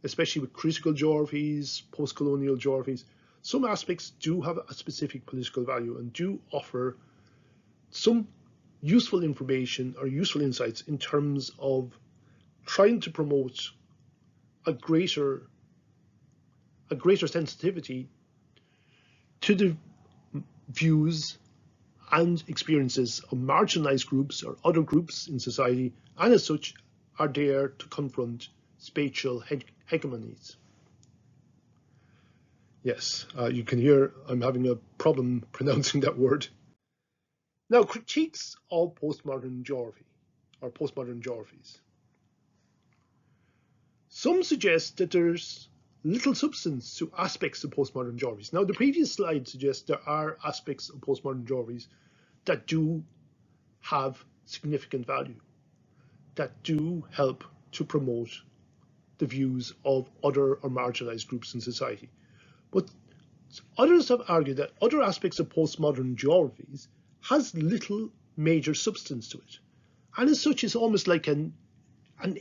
especially with critical geographies, post-colonial geographies, some aspects do have a specific political value and do offer some useful information or useful insights in terms of trying to promote a greater sensitivity to the views and experiences of marginalized groups or other groups in society, and as such are there to confront spatial hegemonies. Yes, you can hear I'm having a problem pronouncing that word. Now, critiques of postmodern geography or postmodern geographies. Some suggest that there's little substance to aspects of postmodern geographies. Now, the previous slide suggests there are aspects of postmodern geographies that do have significant value, that do help to promote the views of other or marginalized groups in society. But others have argued that other aspects of postmodern geographies has little major substance to it, and as such is almost like an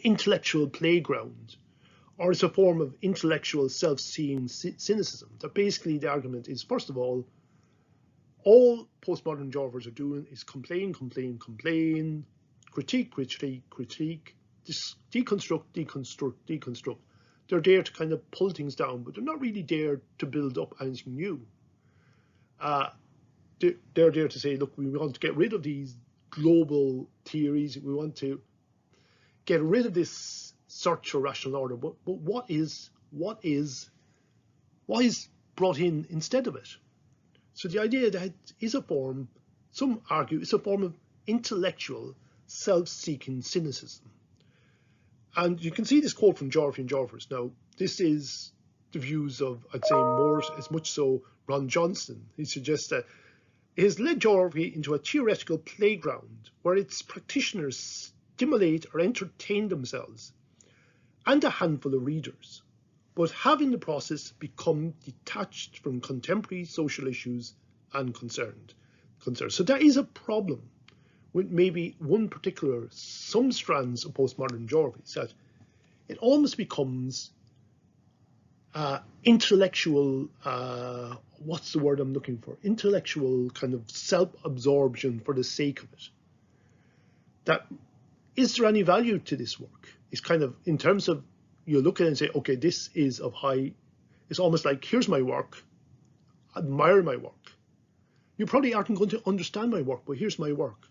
intellectual playground, or it's a form of intellectual self-seeing cynicism. That basically the argument is, first of all postmodern geographers are doing is complain, complain, complain, critique, critique, critique, deconstruct, deconstruct, deconstruct. They're there to kind of pull things down, but they're not really there to build up anything new. They're there to say, look, we want to get rid of these global theories. We want to get rid of this search for rational order. But what is brought in instead of it? So the idea that is a form, some argue, it's a form of intellectual self-seeking cynicism. And you can see this quote from Geography and Geographers. Now, this is the views of, I'd say, more, as much so, Ron Johnston. He suggests that it has led geography into a theoretical playground where its practitioners stimulate or entertain themselves and a handful of readers, but have in the process become detached from contemporary social issues and concerns. So there is a problem with maybe one particular, some strands of postmodern geography, that it almost becomes intellectual, what's the word I'm looking for? Intellectual kind of self-absorption for the sake of it. That, is there any value to this work? It's kind of, in terms of, you look at it and say, okay, this is of high, it's almost like, here's my work, admire my work. You probably aren't going to understand my work, but here's my work.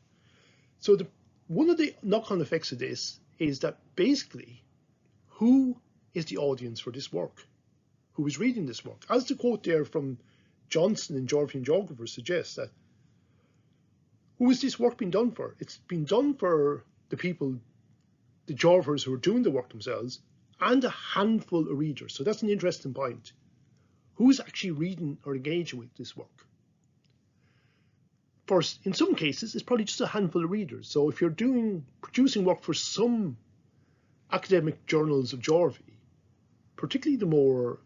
So one of the knock-on effects of this is that basically, who is the audience for this work? Who is reading this work? As the quote there from Johnson in Geography and Geographers suggests, that who is this work being done for? It's been done for the people, the geographers who are doing the work themselves, and a handful of readers. So that's an interesting point. Who's actually reading or engaging with this work? First, in some cases, it's probably just a handful of readers. So if you're producing work for some academic journals of geography, particularly the more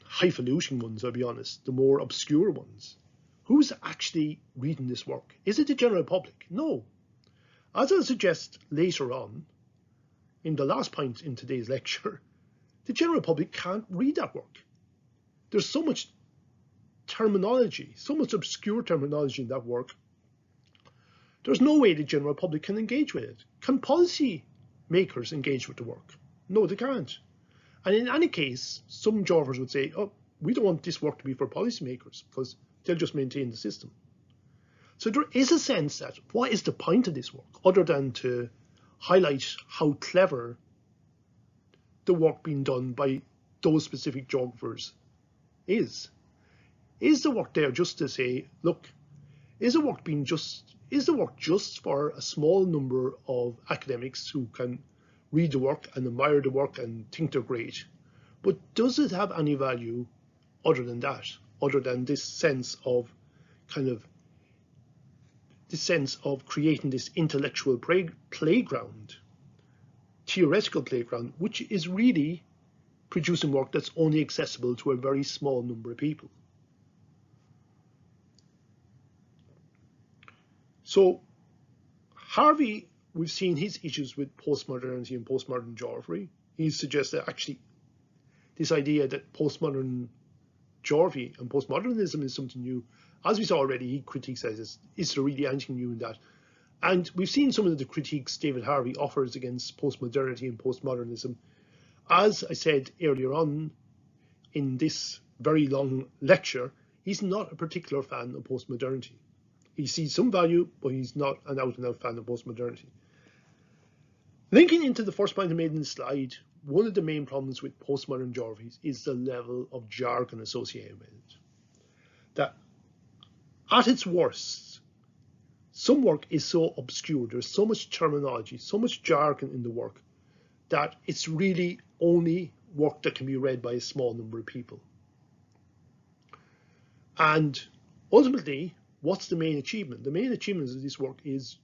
highfalutin ones, I'll be honest, the more obscure ones, who's actually reading this work? Is it the general public? No. As I'll suggest later on, in the last point in today's lecture, the general public can't read that work. There's so much terminology, so much obscure terminology in that work. There's no way the general public can engage with it. Can policy makers engage with the work? No, they can't. And in any case, some geographers would say, oh, we don't want this work to be for policymakers because they'll just maintain the system. So there is a sense that, what is the point of this work, other than to highlight how clever the work being done by those specific geographers is? Is the work there just to say, look, is the work just for a small number of academics who can read the work and admire the work and think they're great? But does it have any value other than that, other than this sense of creating this intellectual playground, theoretical playground, which is really producing work that's only accessible to a very small number of people? So Harvey, we've seen his issues with postmodernity and postmodern geography. He suggests that actually this idea that postmodern geography and postmodernism is something new. As we saw already, he critiques that as, is there really anything new in that? And we've seen some of the critiques David Harvey offers against postmodernity and postmodernism. As I said earlier on in this very long lecture, he's not a particular fan of postmodernity. He sees some value, but he's not an out-and-out fan of postmodernity. Linking into the first point I made in the slide, one of the main problems with postmodern geographies is the level of jargon associated with it. That at its worst, some work is so obscure, there's so much terminology, so much jargon in the work, that it's really only work that can be read by a small number of people. And ultimately, what's the main achievement? The main achievement of this work is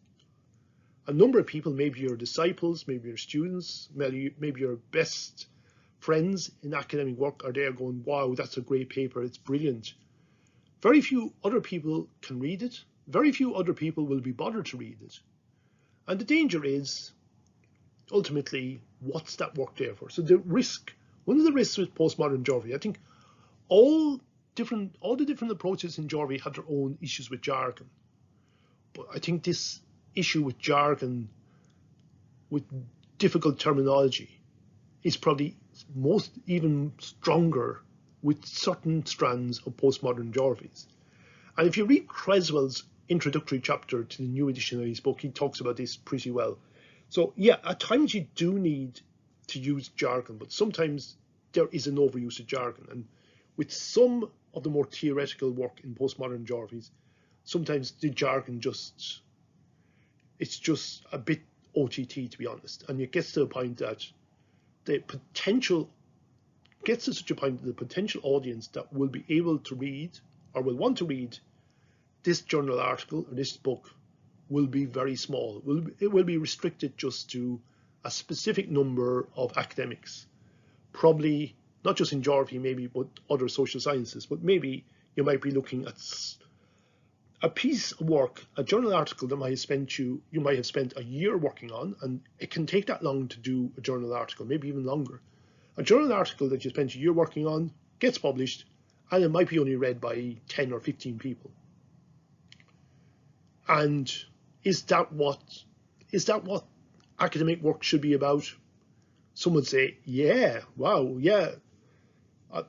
a number of people, maybe your disciples, maybe your students, maybe your best friends in academic work are there going, wow, that's a great paper, it's brilliant. Very few other people can read it. Very few other people will be bothered to read it. And the danger is, ultimately, what's that work there for? So the risk, one of the risks with postmodern geography, I think all the different approaches in geography have their own issues with jargon. But I think this issue with jargon, with difficult terminology, is probably even stronger with certain strands of postmodern geographies. And if you read Creswell's introductory chapter to the new edition of his book, he talks about this pretty well. So yeah, at times you do need to use jargon, but sometimes there is an overuse of jargon. And with some of the more theoretical work in postmodern geographies, sometimes the jargon it's just a bit OTT, to be honest. And it gets to the point that the potential audience that will be able to read or will want to read this journal article or this book will be very small. It will be restricted just to a specific number of academics, probably not just in geography, maybe, but other social sciences. But maybe you might be looking at a piece of work, a journal article that you might have spent a year working on, and it can take that long to do a journal article, maybe even longer. A journal article that you spent a year working on gets published, and it might be only read by 10 or 15 people. And is that what academic work should be about? Some would say, yeah, wow, yeah,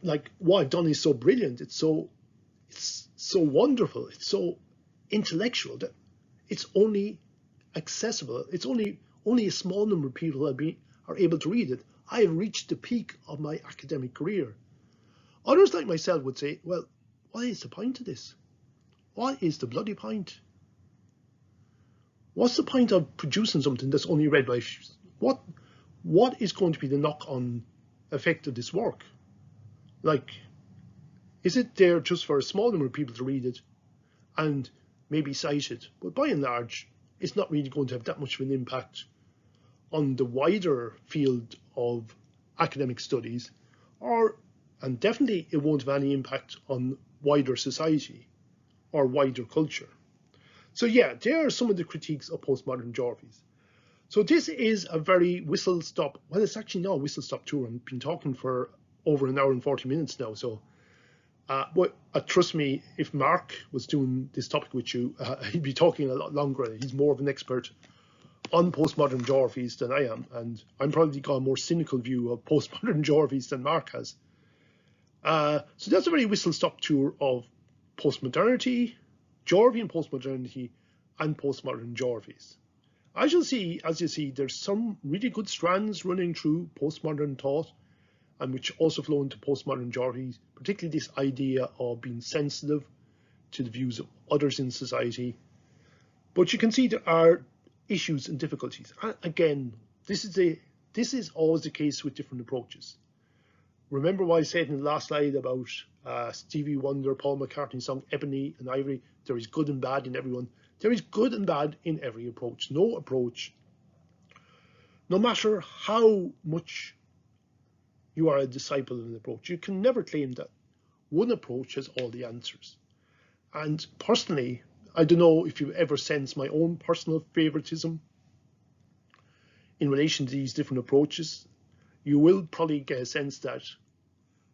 like what I've done is so brilliant. It's so wonderful. It's so intellectual that it's only accessible. It's only a small number of people are able to read it. I have reached the peak of my academic career. Others like myself would say, well, what is the point of this? What is the bloody point? What's the point of producing something that's only read by what is going to be the knock-on effect of this work? Like, is it there just for a small number of people to read it and maybe cite it? But by and large, it's not really going to have that much of an impact on the wider field of academic studies, and definitely it won't have any impact on wider society or wider culture. So yeah, there are some of the critiques of postmodern geographies. So this is a very whistle-stop, well, it's actually not a whistle-stop tour. I've been talking for over an hour and 40 minutes now. So, but trust me, if Mark was doing this topic with you, he'd be talking a lot longer. He's more of an expert on postmodern geographies than I am. And I'm probably got a more cynical view of postmodern geographies than Mark has. So that's a very whistle-stop tour of postmodernity, geography and postmodernity, and postmodern geographies. As you see, there's some really good strands running through postmodern thought, and which also flow into postmodern geographies, particularly this idea of being sensitive to the views of others in society. But you can see there are issues and difficulties. And again, this is always the case with different approaches. Remember what I said in the last slide about Stevie Wonder, Paul McCartney's song Ebony and Ivory? There is good and bad in everyone. There is good and bad in every approach. No approach, no matter how much you are a disciple of an approach, you can never claim that one approach has all the answers. And personally, I don't know if you've ever sensed my own personal favoritism in relation to these different approaches. You will probably get a sense that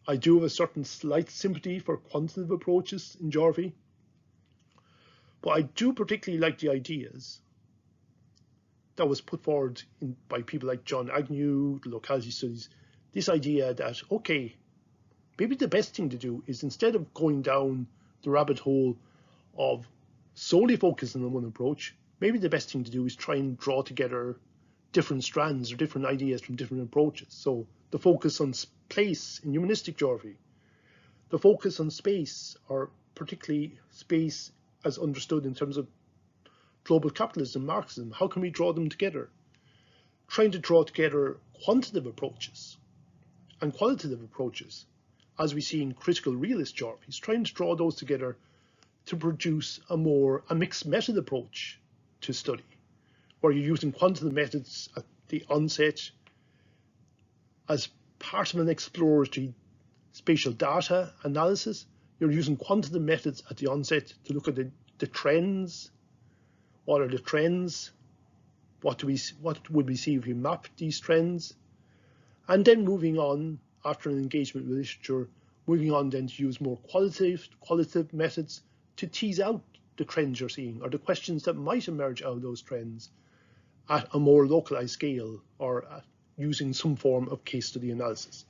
I do have a certain slight sympathy for quantitative approaches in geography, but I do particularly like the ideas that was put forward by people like John Agnew, the locality studies, this idea that, okay, maybe the best thing to do is, instead of going down the rabbit hole of solely focusing on one approach, maybe the best thing to do is try and draw together different strands or different ideas from different approaches. So the focus on place in humanistic geography, the focus on space, or particularly space as understood in terms of global capitalism, Marxism, how can we draw them together? trying to draw together quantitative approaches and qualitative approaches, as we see in critical realist geographies, trying to draw those together to produce a mixed method approach to study, where you're using quantitative methods at the onset as part of an exploratory spatial data analysis. You're using quantitative methods at the onset to look at the trends. What are the trends? What would we see if we map these trends? And then moving on, after an engagement with literature, moving on then to use more qualitative methods to tease out the trends you're seeing, or the questions that might emerge out of those trends at a more localized scale, or using some form of case study analysis.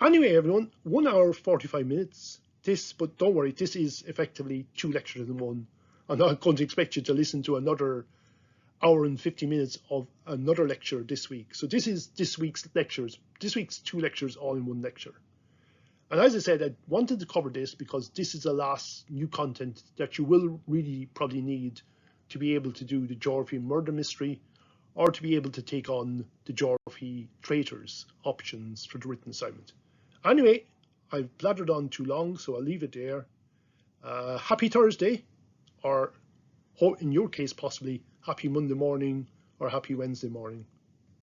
Anyway, everyone, 1 hour, 45 minutes. But don't worry, this is effectively 2 lectures in one. I'm not going to expect you to listen to another hour and 50 minutes of another lecture this week. So this is this week's lectures, this week's 2 lectures all in one lecture. And as I said, I wanted to cover this because this is the last new content that you will really probably need to be able to do the geography murder mystery, or to be able to take on the geography traitors options for the written assignment. Anyway, I've blattered on too long, so I'll leave it there. Happy Thursday, or in your case possibly happy Monday morning or happy Wednesday morning.